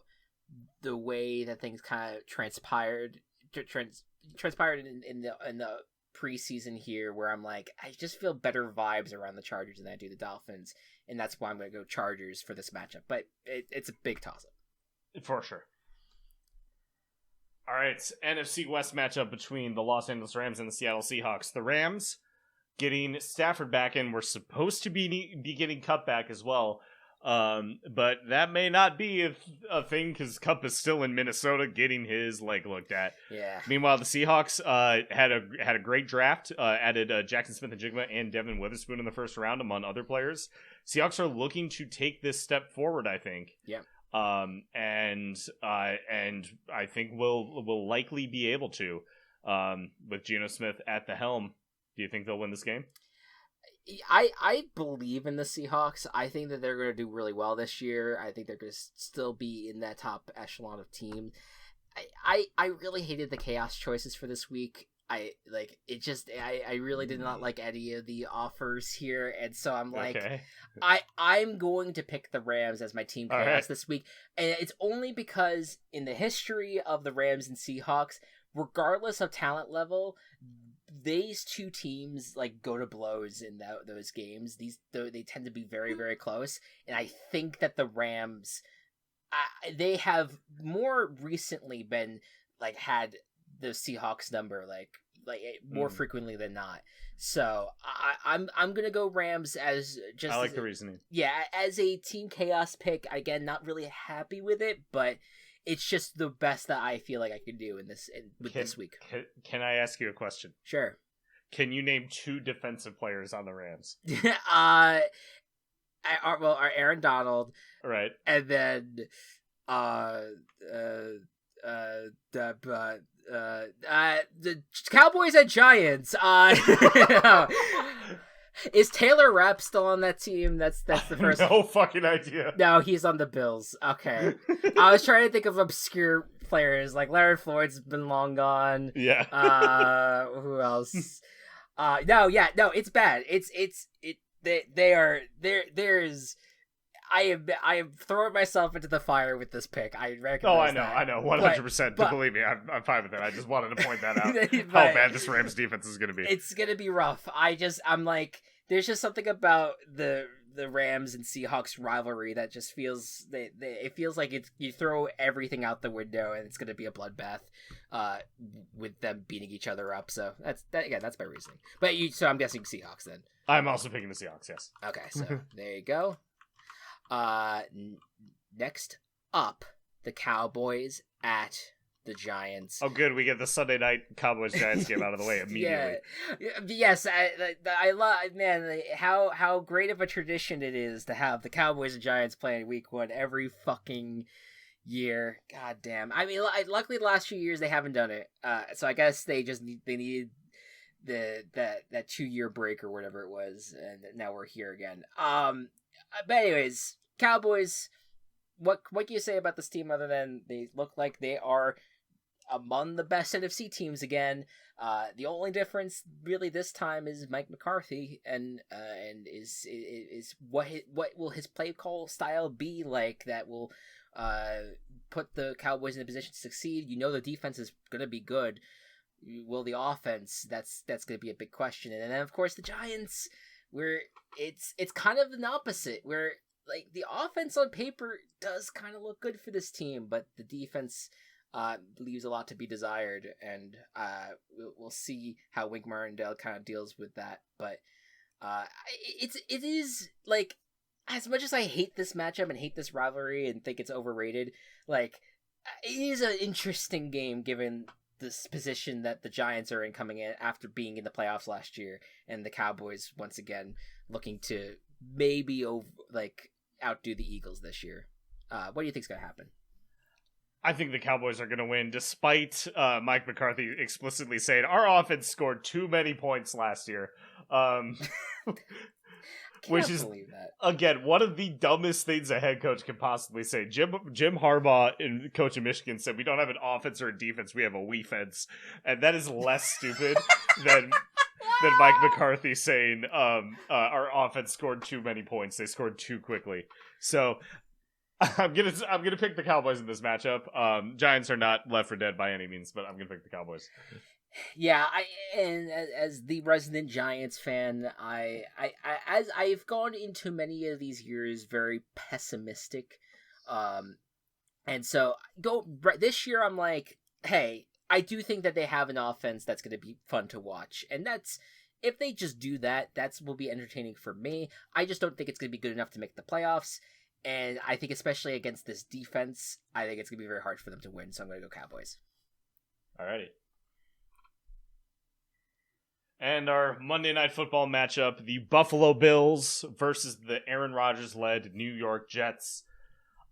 the way that things kind of transpired in the preseason here, where I'm like, I just feel better vibes around the Chargers than I do the Dolphins, and that's why I'm going to go Chargers for this matchup. But it's a big toss-up. For sure. All right, NFC West matchup between the Los Angeles Rams and the Seattle Seahawks. The Rams getting Stafford back, and we're supposed to be getting Kupp back as well. But that may not be a thing because Kupp is still in Minnesota getting his leg looked at. Yeah. Meanwhile, the Seahawks had a great draft, added Jackson Smith-Njigba and Devin Witherspoon in the first round, among other players. Seahawks are looking to take this step forward, I think. Yeah. And I think we'll likely be able to, with Geno Smith at the helm. Do you think they'll win this game? I believe in the Seahawks. I think that they're going to do really well this year. I think they're going to still be in that top echelon of team. I really hated the chaos choices for this week. I really did not like any of the offers here, and so I'm like, okay. I'm going to pick the Rams as my team chaos this week, and it's only because in the history of the Rams and Seahawks, regardless of talent level, these two teams like go to blows in those games. They tend to be very, very close, and I think that the Rams, they have more recently been like had the Seahawks number like more frequently than not. So I'm gonna go Rams as just. I like the reasoning. Yeah, as a team chaos pick. Again, not really happy with it, but it's just the best that I feel like I could do this week. Can I ask you a question? Sure. Can you name 2 defensive players on the Rams? Our Aaron Donald, right, and then the Cowboys and Giants. Is Taylor Rapp still on that team? That's the first. No fucking idea. No, he's on the Bills. Okay, I was trying to think of obscure players like Leonard Floyd's been long gone. Yeah. Who else? No, it's bad. There's. I am throwing myself into the fire with this pick. I recognize. Oh, I know, 100%. Believe me, I'm fine with it. I just wanted to point that out. How bad this Rams defense is going to be. It's going to be rough. I'm like, there's just something about the Rams and Seahawks rivalry that just feels it feels like you throw everything out the window and it's going to be a bloodbath, with them beating each other up. So that's my reasoning. But so I'm guessing Seahawks then. I'm also picking the Seahawks. Yes. Okay, so there you go. Next up, the Cowboys at the Giants. Oh, good. We get the Sunday night Cowboys-Giants game out of the way immediately. Yeah. Yes, I love, man, how great of a tradition it is to have the Cowboys and Giants playing week 1 every fucking year. God damn. I mean, luckily the last few years they haven't done it. So I guess they needed that 2-year break or whatever it was, and now we're here again. But anyways, Cowboys, what can you say about this team other than they look like they are among the best NFC teams again? The only difference really this time is Mike McCarthy, and is what will his play call style be like that will put the Cowboys in a position to succeed. You know the defense is going to be good. Will the offense? That's going to be a big question. And then of course the Giants, where it's kind of an opposite, where like the offense on paper does kind of look good for this team, but the defense leaves a lot to be desired, and we'll see how Wink Martindale kind of deals with that. But it is like, as much as I hate this matchup and hate this rivalry and think it's overrated, like it is an interesting game given this position that the Giants are in coming in after being in the playoffs last year, and the Cowboys once again looking to maybe outdo the Eagles this year. What do you think's going to happen? I think the Cowboys are going to win, despite Mike McCarthy explicitly saying our offense scored too many points last year. Which is, again, one of the dumbest things a head coach can possibly say. Jim Harbaugh, coach of Michigan, said we don't have an offense or a defense, we have a we-fence. And that is less stupid than Mike McCarthy saying our offense scored too many points. They scored too quickly. So I'm gonna pick the Cowboys in this matchup. Giants are not left for dead by any means, but I'm gonna pick the Cowboys. Yeah, as the resident Giants fan, as I've gone into many of these years very pessimistic, and so this year I'm like, hey, I do think that they have an offense that's going to be fun to watch, and that's, if they just do that, will be entertaining for me. I just don't think it's going to be good enough to make the playoffs, and I think especially against this defense, I think it's going to be very hard for them to win. So I'm going to go Cowboys. Alrighty. And our Monday Night Football matchup, the Buffalo Bills versus the Aaron Rodgers-led New York Jets.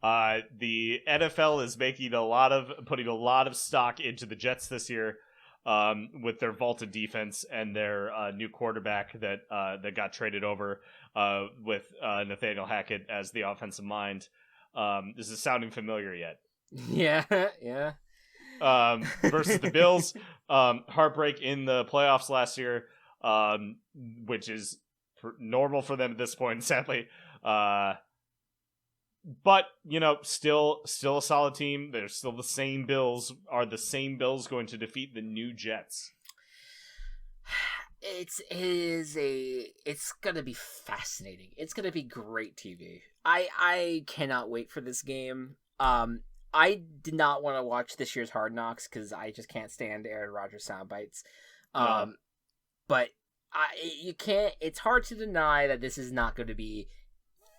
The NFL is putting a lot of stock into the Jets this year, with their vaulted defense and their new quarterback that got traded over with Nathaniel Hackett as the offensive mind. Is this sounding familiar yet? Yeah. Versus the Bills, heartbreak in the playoffs last year, which is normal for them at this point. Sadly, But, still a solid team. They're still the same Bills. Are the same Bills going to defeat the new Jets? It's gonna be fascinating. It's gonna be great TV. I cannot wait for this game. I did not want to watch this year's Hard Knocks because I just can't stand Aaron Rodgers sound bites. No. But you can't. It's hard to deny that this is not going to be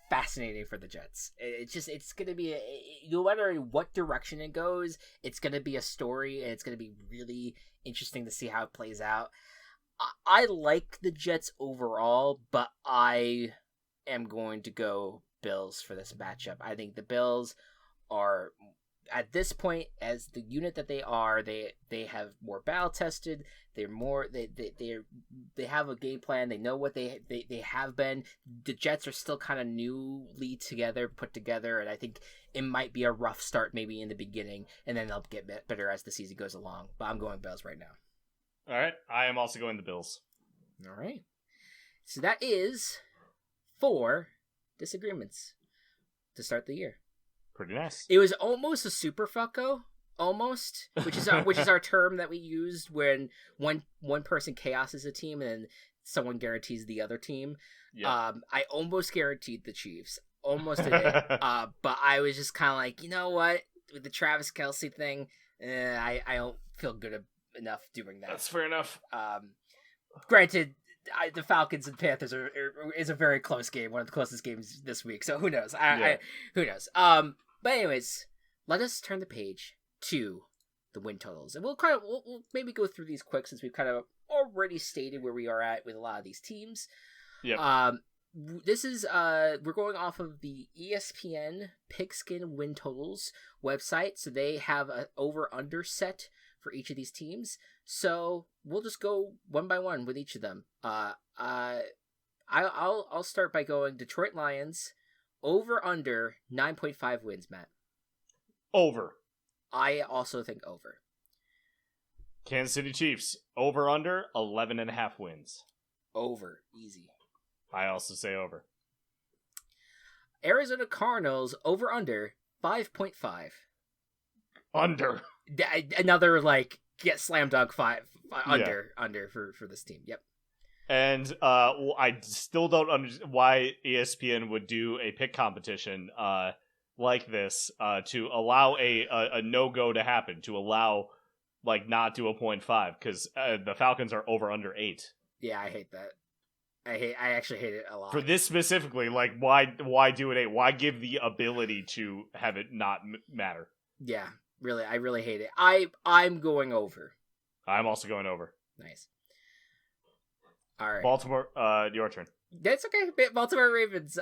fascinating for the Jets. It's going to be no matter what direction it goes, it's going to be a story, and it's going to be really interesting to see how it plays out. I like the Jets overall, but I am going to go Bills for this matchup. I think the Bills are, at this point, as the unit that they are, they have more battle tested. They're more they have a game plan. They know what they have been. The Jets are still kind of newly put together, and I think it might be a rough start maybe in the beginning, and then they'll get better as the season goes along. But I'm going Bills right now. All right, I am also going the Bills. All right, so that is 4 disagreements to start the year. Pretty nice. It was almost a super fucko, almost, which is our term that we used when one person chaoses a team and then someone guarantees the other team. Yeah. I almost guaranteed the Chiefs, almost did it, but I was just kind of like, you know what, with the Travis Kelce thing, I don't feel good enough doing that. That's fair enough. Granted, the Falcons and Panthers is a very close game, one of the closest games this week. So who knows? Who knows? But anyways, let us turn the page to the win totals, and we'll maybe go through these quick since we've kind of already stated where we are at with a lot of these teams. Yeah. This is we're going off of the ESPN Pigskin win totals website, so they have an over/under set for each of these teams. So we'll just go one by one with each of them. I'll start by going Detroit Lions over/under 9.5 wins. Matt. Over. I also think over. Kansas City Chiefs over/under 11.5 wins. Over, easy. I also say over. Arizona Cardinals over/under 5.5. Under. Another get slam dunk 5 under for this team. Yep. And I still don't understand why ESPN would do a pick competition like this to allow a no-go to happen, to allow not do a 0.5, because the Falcons are over/under 8. Yeah, I hate that. I actually hate it a lot. For this specifically, why do an 8? Why give the ability to have it not matter? Yeah, really, I really hate it. I'm going over. I'm also going over. Nice. All right. Baltimore, your turn. That's okay. Baltimore Ravens,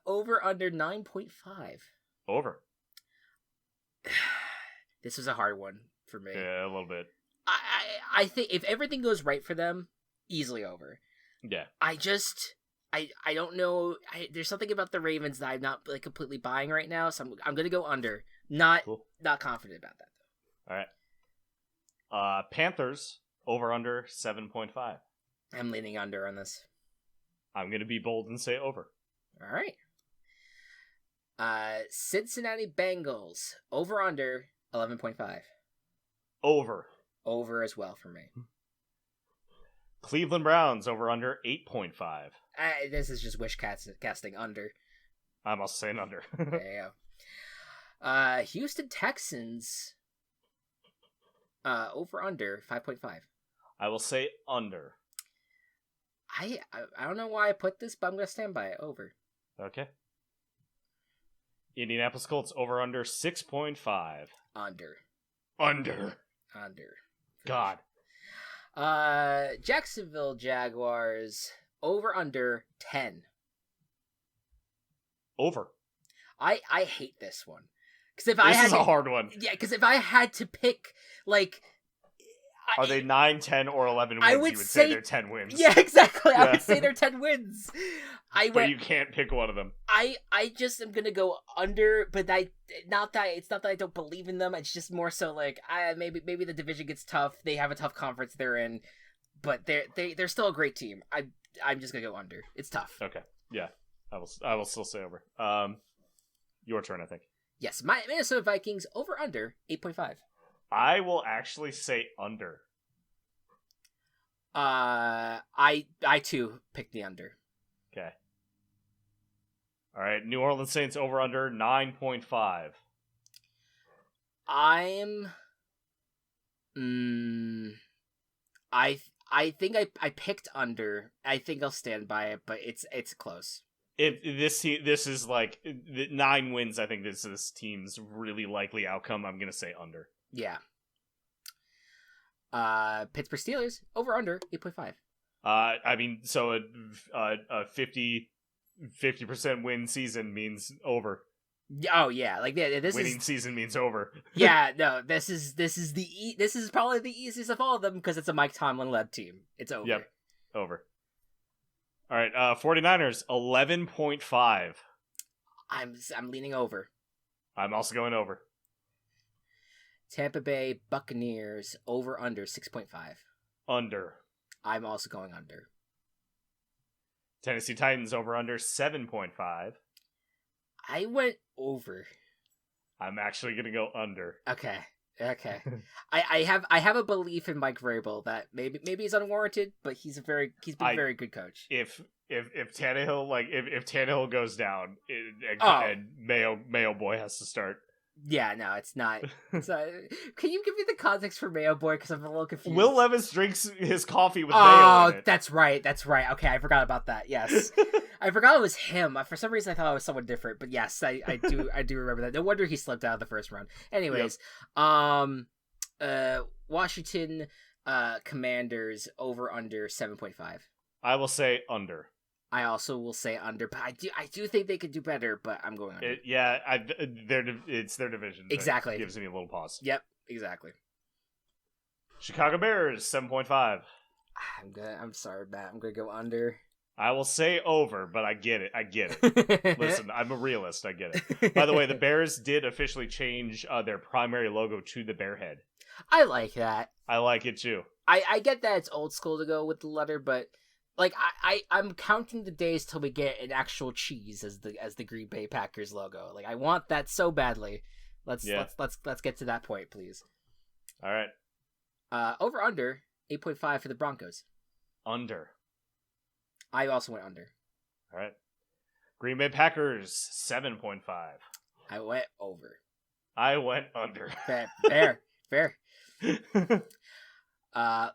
over/under 9.5. Over. This was a hard one for me. Yeah, a little bit. I think if everything goes right for them, easily over. Yeah. I don't know. There's something about the Ravens that I'm not completely buying right now, so I'm going to go under. Not confident about that though. All right. Panthers over/under 7.5. I'm leaning under on this. I'm going to be bold and say over. All right. Cincinnati Bengals over/under 11.5. Over. Over as well for me. Cleveland Browns over/under 8.5. This is just wish casting under. I'm also saying under. There you go. Houston Texans over/under 5.5. I will say under. I don't know why I put this, but I'm going to stand by it. Over. Okay. Indianapolis Colts over/under 6.5. Under. Under. God. Jacksonville Jaguars over/under 10. Over. I hate this one. This is a hard one. Yeah, because if I had to pick, are they 9, 10, or 11 wins? You would say they're 10 wins. Yeah, exactly. I would say they're 10 wins. But you can't pick one of them. I just am gonna go under, but it's not that I don't believe in them. It's just more so maybe the division gets tough. They have a tough conference they're in, but they're still a great team. I'm just gonna go under. It's tough. Okay. Yeah. I will still say over. your turn, I think. Yes, my Minnesota Vikings over under 8.5. I will actually say under. I too picked the under. Okay. All right, New Orleans Saints over under 9.5. I think I picked under. I think I'll stand by it, but it's close. This is like 9 wins. I think this team's really likely outcome. I'm gonna say under. Yeah. Pittsburgh Steelers over under 8.5. I mean, so a 50% win season means over. Oh yeah, like this winning season means over. Yeah, no, this is probably the easiest of all of them because it's a Mike Tomlin led team. It's over. Yep, over. All right, 49ers 11.5. I'm leaning over. I'm also going over. Tampa Bay Buccaneers over under 6.5. Under. I'm also going under. Tennessee Titans over under 7.5. I went over. I'm actually gonna go under. Okay. I have a belief in Mike Vrabel that maybe he's unwarranted, but he's been a very good coach. If Tannehill if Tannehill goes down and Mayo Boy has to start. Yeah, no, it's not. Can you give me the context for Mayo Boy? Because I'm a little confused. Will Levis drinks his coffee with mayo in it. That's right. Okay, I forgot about that. Yes, I forgot it was him. For some reason, I thought it was someone different. But yes, I do remember that. No wonder he slipped out of the first round. Anyways, Washington Commanders over under 7.5. I will say under. I also will say under, but I do think they could do better, but I'm going under. It's their division. Exactly. Gives me a little pause. Yep, exactly. Chicago Bears 7.5. I'm sorry, Matt. I'm gonna go under. I will say over, but I get it. Listen, I'm a realist. I get it. By the way, the Bears did officially change their primary logo to the bear head. I like that. I like it too. I get that it's old school to go with the letter, but like I'm counting the days till we get an actual cheese as the Green Bay Packers logo. Like I want that so badly. Let's get to that point, please. All right. Over under 8.5 for the Broncos. Under. I also went under. All right. Green Bay Packers 7.5. I went over. I went under. Fair.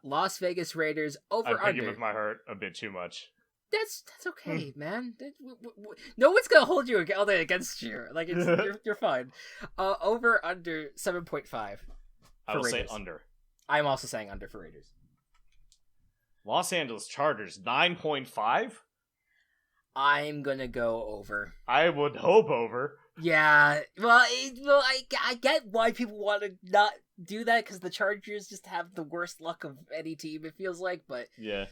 Las Vegas Raiders over I'm under. thinking with my heart a bit too much. That's okay, man. No one's gonna hold you all day against you. Like you're fine. Over under 7.5. I will say under. I'm also saying under for Raiders. Los Angeles Chargers 9.5. I'm gonna go over. I would hope over. Yeah, well, I get why people want to not do that because the Chargers just have the worst luck of any team. It feels like, but yeah,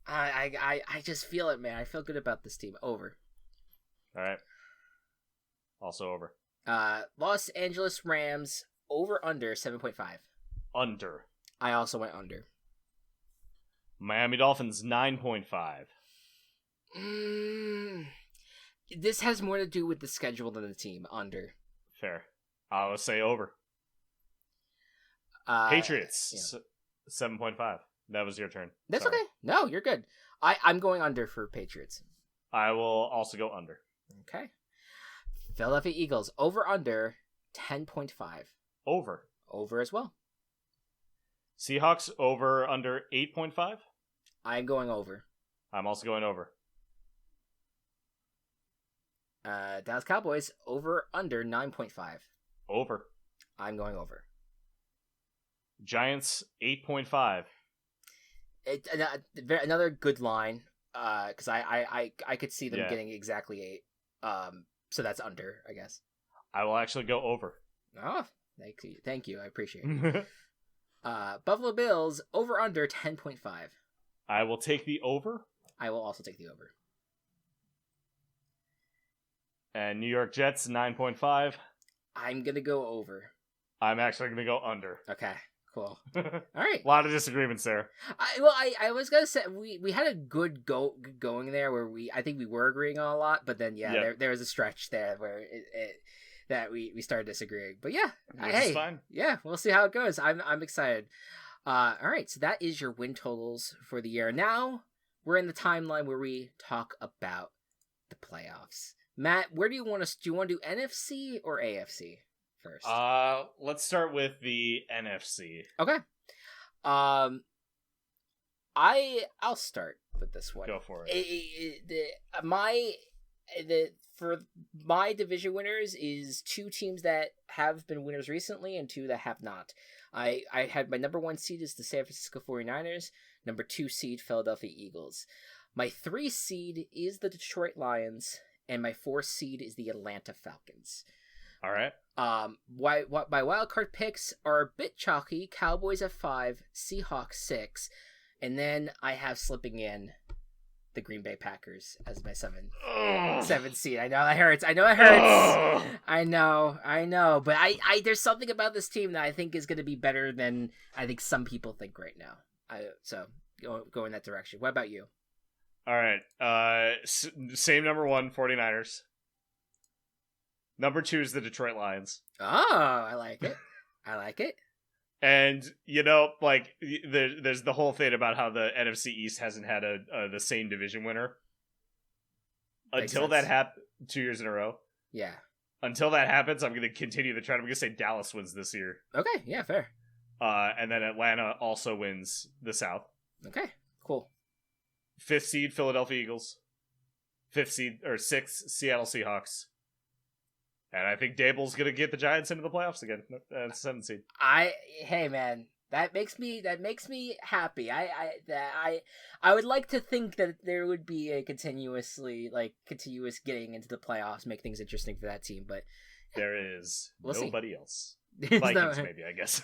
I just feel it, man. I feel good about this team. Over. All right. Also over. Los Angeles Rams over under 7.5. Under. I also went under. Miami Dolphins 9.5. This has more to do with the schedule than the team. Under. Fair. I would say over. Patriots 7.5. That was your turn. That's okay. No, you're good. I'm going under for Patriots. I will also go under. Okay. Philadelphia Eagles over under 10.5. Over. Over as well. Seahawks over under 8.5. I'm going over. I'm also going over. Dallas Cowboys over under 9.5. Over. I'm going over. Giants 8.5. Another good line. Because I could see them getting exactly 8. So that's under, I guess. I will actually go over. Oh, thank you. I appreciate it. Buffalo Bills over under 10.5. I will take the over. I will also take the over. And New York Jets 9.5. I'm gonna go over. I'm actually gonna go under. Okay, cool. All right. A lot of disagreements there. I was gonna say we had a good going there where I think we were agreeing on a lot, but then there was a stretch there where that we started disagreeing. But yeah, Which is fine. Yeah, we'll see how it goes. I'm excited. All right, so that is your win totals for the year. Now we're in the timeline where we talk about the playoffs. Matt, where do you want to? Do you want to do NFC or AFC first? Let's start with the NFC. Okay. I'll start with this one. Go for it. For my division winners is two teams that have been winners recently and two that have not. I had my number 1 seed is the San Francisco 49ers, number 2 seed Philadelphia Eagles. My 3 seed is the Detroit Lions, and my 4 seed is the Atlanta Falcons. All right. My wildcard picks are a bit chalky. Cowboys at 5, Seahawks 6, and then I have slipping in the Green Bay Packers as my 7 seed. I know that hurts. I know. But I there's something about this team that I think is going to be better than I think some people think right now. So go in that direction. What about you? All right. Same number 1, 49ers. Number 2 is the Detroit Lions. Oh, I like it. And, there's the whole thing about how the NFC East hasn't had the same division winner. Until that happens, 2 years in a row. Yeah. Until that happens, I'm going to continue the trend. I'm going to say Dallas wins this year. Okay, yeah, fair. And then Atlanta also wins the South. Okay, cool. 5th seed, Philadelphia Eagles. 6th, Seattle Seahawks. And I think Dable's gonna get the Giants into the playoffs again. 7th seed. Hey man, that makes me happy. I would like to think that there would be a continuous getting into the playoffs, make things interesting for that team, but there is nobody else. Vikings maybe, I guess.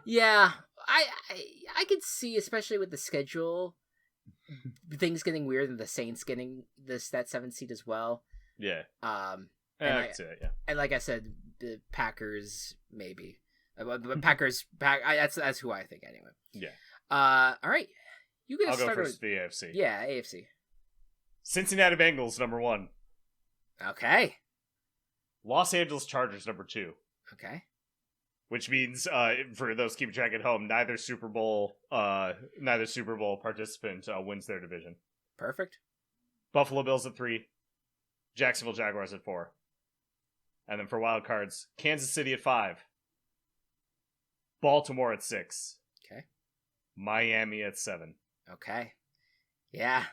Yeah, I could see, especially with the schedule, things getting weird and the Saints getting that 7th seed as well. Yeah. And like I said, the Packers maybe. But Packers, that's who I think anyway. Yeah. All right. I'll go first. The AFC. Yeah, AFC. Cincinnati Bengals number 1. Okay. Los Angeles Chargers number 2. Okay. Which means, for those keeping track at home, neither Super Bowl participant wins their division. Perfect. Buffalo Bills at 3. Jacksonville Jaguars at 4. And then for wild cards, Kansas City at 5. Baltimore at 6. Okay. Miami at 7. Okay. Yeah.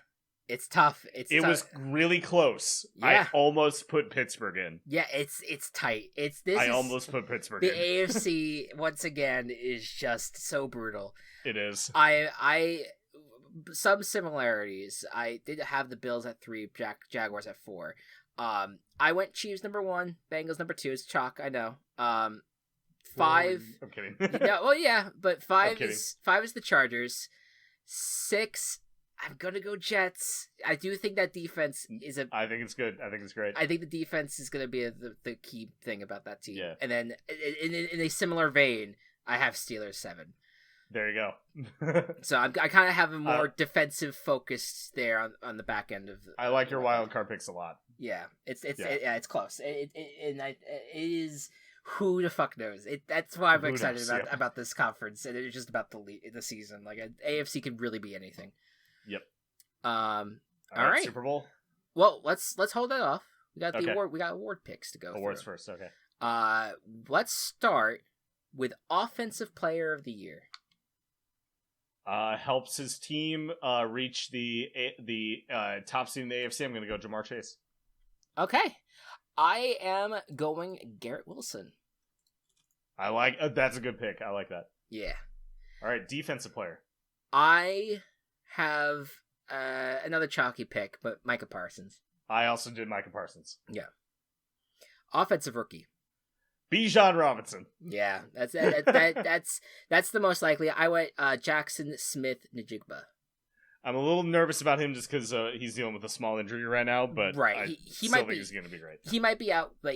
It's tough. It was really close. Yeah. I almost put Pittsburgh in. Yeah, it's tight. I almost put Pittsburgh in. The AFC, once again, is just so brutal. It is. I some similarities. I did have the Bills at 3, Jaguars at 4. I went Chiefs number 1, Bengals number 2. It's chalk, I know. 5. I'm kidding. Yeah, well, yeah, but 5 is the Chargers. 6, I'm gonna go Jets. I do think that defense is I think it's good. I think it's great. I think the defense is gonna be the key thing about that team. Yeah. And then in a similar vein, I have Steelers 7. There you go. So I kind of have a more defensive focus there on the back end of. I like your wild card picks a lot. Yeah, it's close. It is. Who the fuck knows? That's why I'm excited about this conference, and it's just about the season. Like AFC can really be anything. Yep. All right. Super Bowl. Well, let's hold that off. We got the award. We got award picks to go. Awards through. First. Okay. Let's start with Offensive Player of the Year. Helps his team reach the top seed in the AFC. I'm going to go Jamar Chase. Okay. I am going Garrett Wilson. I like that's a good pick. I like that. Yeah. All right, defensive player. I have another chalky pick, but Micah Parsons. I also did Micah Parsons. Yeah. Offensive rookie. Bijan Robinson. Yeah, that's the most likely. I went Jackson Smith-Njigba. I'm a little nervous about him just because he's dealing with a small injury right now, but right. He might think he's going to be great. He might be out, but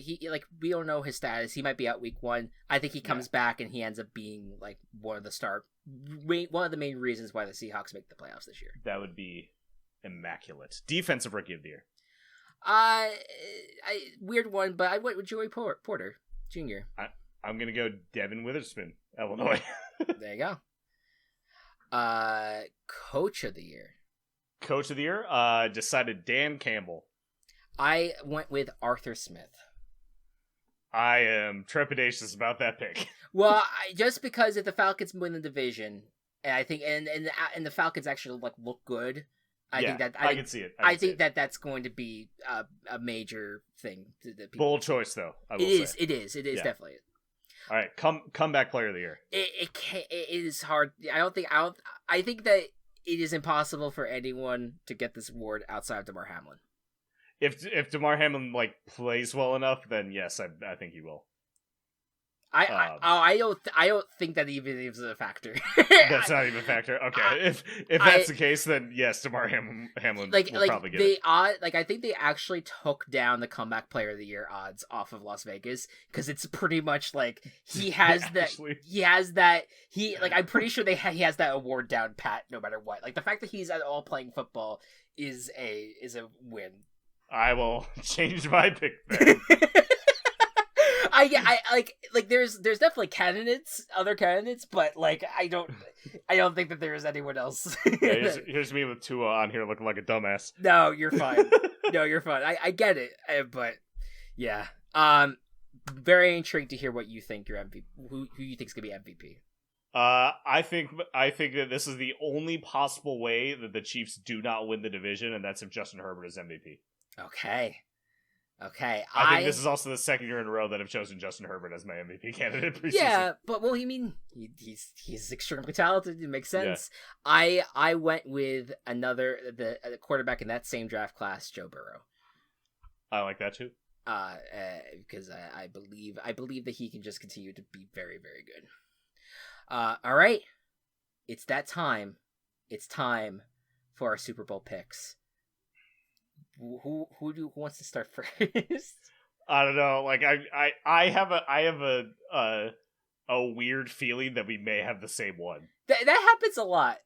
we don't know his status. He might be out week 1. I think he comes back and he ends up being like one of the main reasons why the Seahawks make the playoffs this year. That would be immaculate. Defensive Rookie of the Year. Weird one, but I went with Joey Porter Jr. I'm gonna go Devin Witherspoon, Illinois. There you go. Coach of the year. Coach of the year, decided Dan Campbell. I went with Arthur Smith. I am trepidatious about that pick. Well, just because if the Falcons win the division, and I think and the Falcons actually look good, I can see it. I think that's going to be a major thing. Bold choice, though. It is definitely. All right, comeback player of the year. It is hard. I think that it is impossible for anyone to get this award outside of DeMar Hamlin. If DeMar Hamlin plays well enough, then yes, I think he will. I don't think that even is a factor. That's not even a factor. Okay, if that's the case, then yes, DeMar Hamlin will probably get it. I think they actually took down the comeback player of the year odds off of Las Vegas because it's pretty much he has I'm pretty sure he has that award down pat no matter what. The fact that he's at all playing football is a win. I will change my pick then. There's definitely other candidates, but I don't think that there is anyone else. Here's me with Tua on here looking like a dumbass. No, you're fine. I get it, but yeah. Very intrigued to hear what you think your MVP, who you think is gonna be MVP. I think that this is the only possible way that the Chiefs do not win the division, and that's if Justin Herbert is MVP. Okay. I think this is also the second year in a row that I've chosen Justin Herbert as my MVP candidate preseason. Yeah, but he's extremely talented. It makes sense. Yeah. I went with the quarterback in that same draft class, Joe Burrow. I like that too. Because I believe that he can just continue to be very, very good. All right, it's that time. It's time for our Super Bowl picks. Who wants to start first? I don't know. I have a weird feeling that we may have the same one. That happens a lot.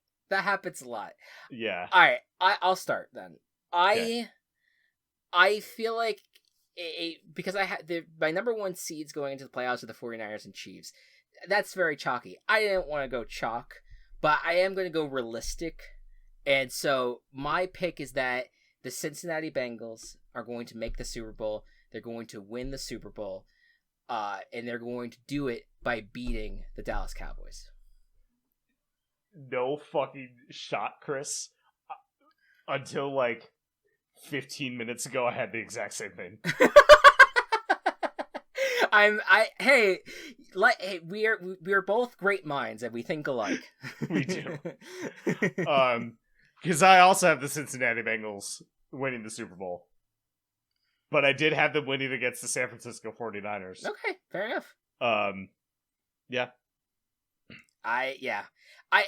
Yeah. All right. I'll start then. I feel like because I had my number one seeds going into the playoffs with the 49ers and Chiefs. That's very chalky. I didn't want to go chalk, but I am going to go realistic. And so my pick is that the Cincinnati Bengals are going to make the Super Bowl. They're going to win the Super Bowl. And they're going to do it by beating the Dallas Cowboys. No fucking shot, Chris. Until 15 minutes ago, I had the exact same thing. We're both great minds and we think alike. We do. Because I also have the Cincinnati Bengals winning the Super Bowl. But I did have them winning against the San Francisco 49ers. Okay, fair enough. Yeah.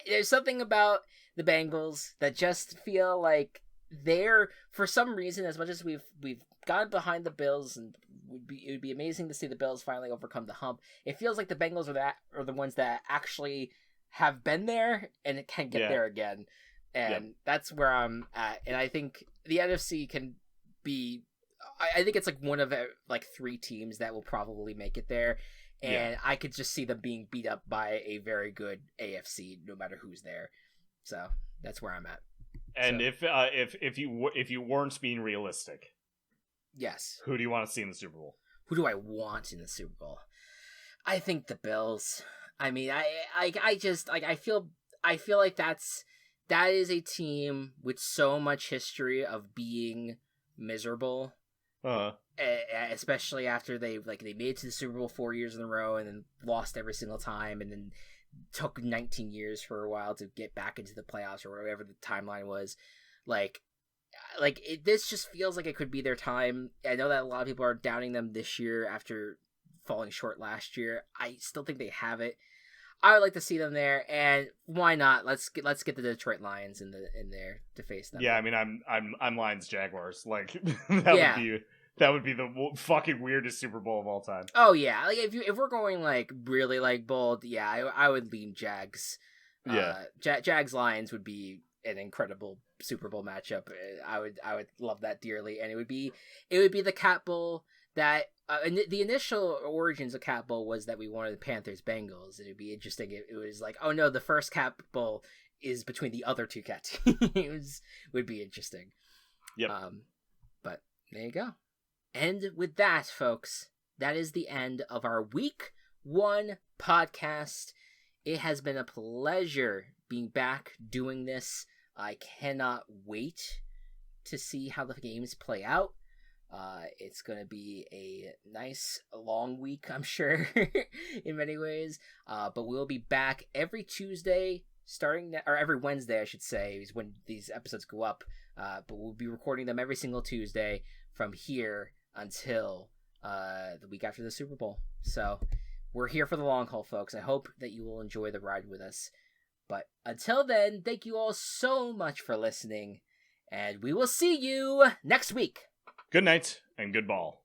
There's something about the Bengals that just feel like they're, for some reason, as much as we've gone behind the Bills, and it would be amazing to see the Bills finally overcome the hump. It feels like the Bengals are the ones that actually have been there and it can get there again. And that's where I'm at. And I think the NFC can be, I think it's one of three teams that will probably make it there. And I could just see them being beat up by a very good AFC, no matter who's there. So that's where I'm at. And if you weren't being realistic, yes, who do you want to see in the Super Bowl? Who do I want in the Super Bowl? I think the Bills. I mean, I feel like that is a team with so much history of being miserable. Especially after they made it to the Super Bowl 4 years in a row and then lost every single time, and then took 19 years for a while to get back into the playoffs or whatever the timeline was. This just feels like it could be their time. I know that a lot of people are downing them this year after falling short last year. I still think they have it. I would like to see them there, and why not? Let's get the Detroit Lions in there to face them. Yeah, I mean, I'm Lions Jaguars. That would be the fucking weirdest Super Bowl of all time. Oh yeah, if we're going really bold, yeah, I would lean Jags. Yeah, Jags Lions would be an incredible Super Bowl matchup. I would love that dearly, and it would be the Cat Bowl that the initial origins of Cat Bowl was that we wanted the Panthers Bengals. It'd be interesting. It was like, oh no, the first Cat Bowl is between the other two cat teams. Would be interesting. Yep. But there you go. And with that, folks, that is the end of our week 1 podcast. It has been a pleasure being back doing this. I cannot wait to see how the games play out. It's going to be a nice long week, I'm sure, in many ways. But we'll be back every Tuesday, or every Wednesday, I should say, is when these episodes go up. But we'll be recording them every single Tuesday from here until the week after the Super Bowl. So we're here for the long haul, folks. I hope that you will enjoy the ride with us. But until then, thank you all so much for listening, and we will see you next week. Good night and good ball.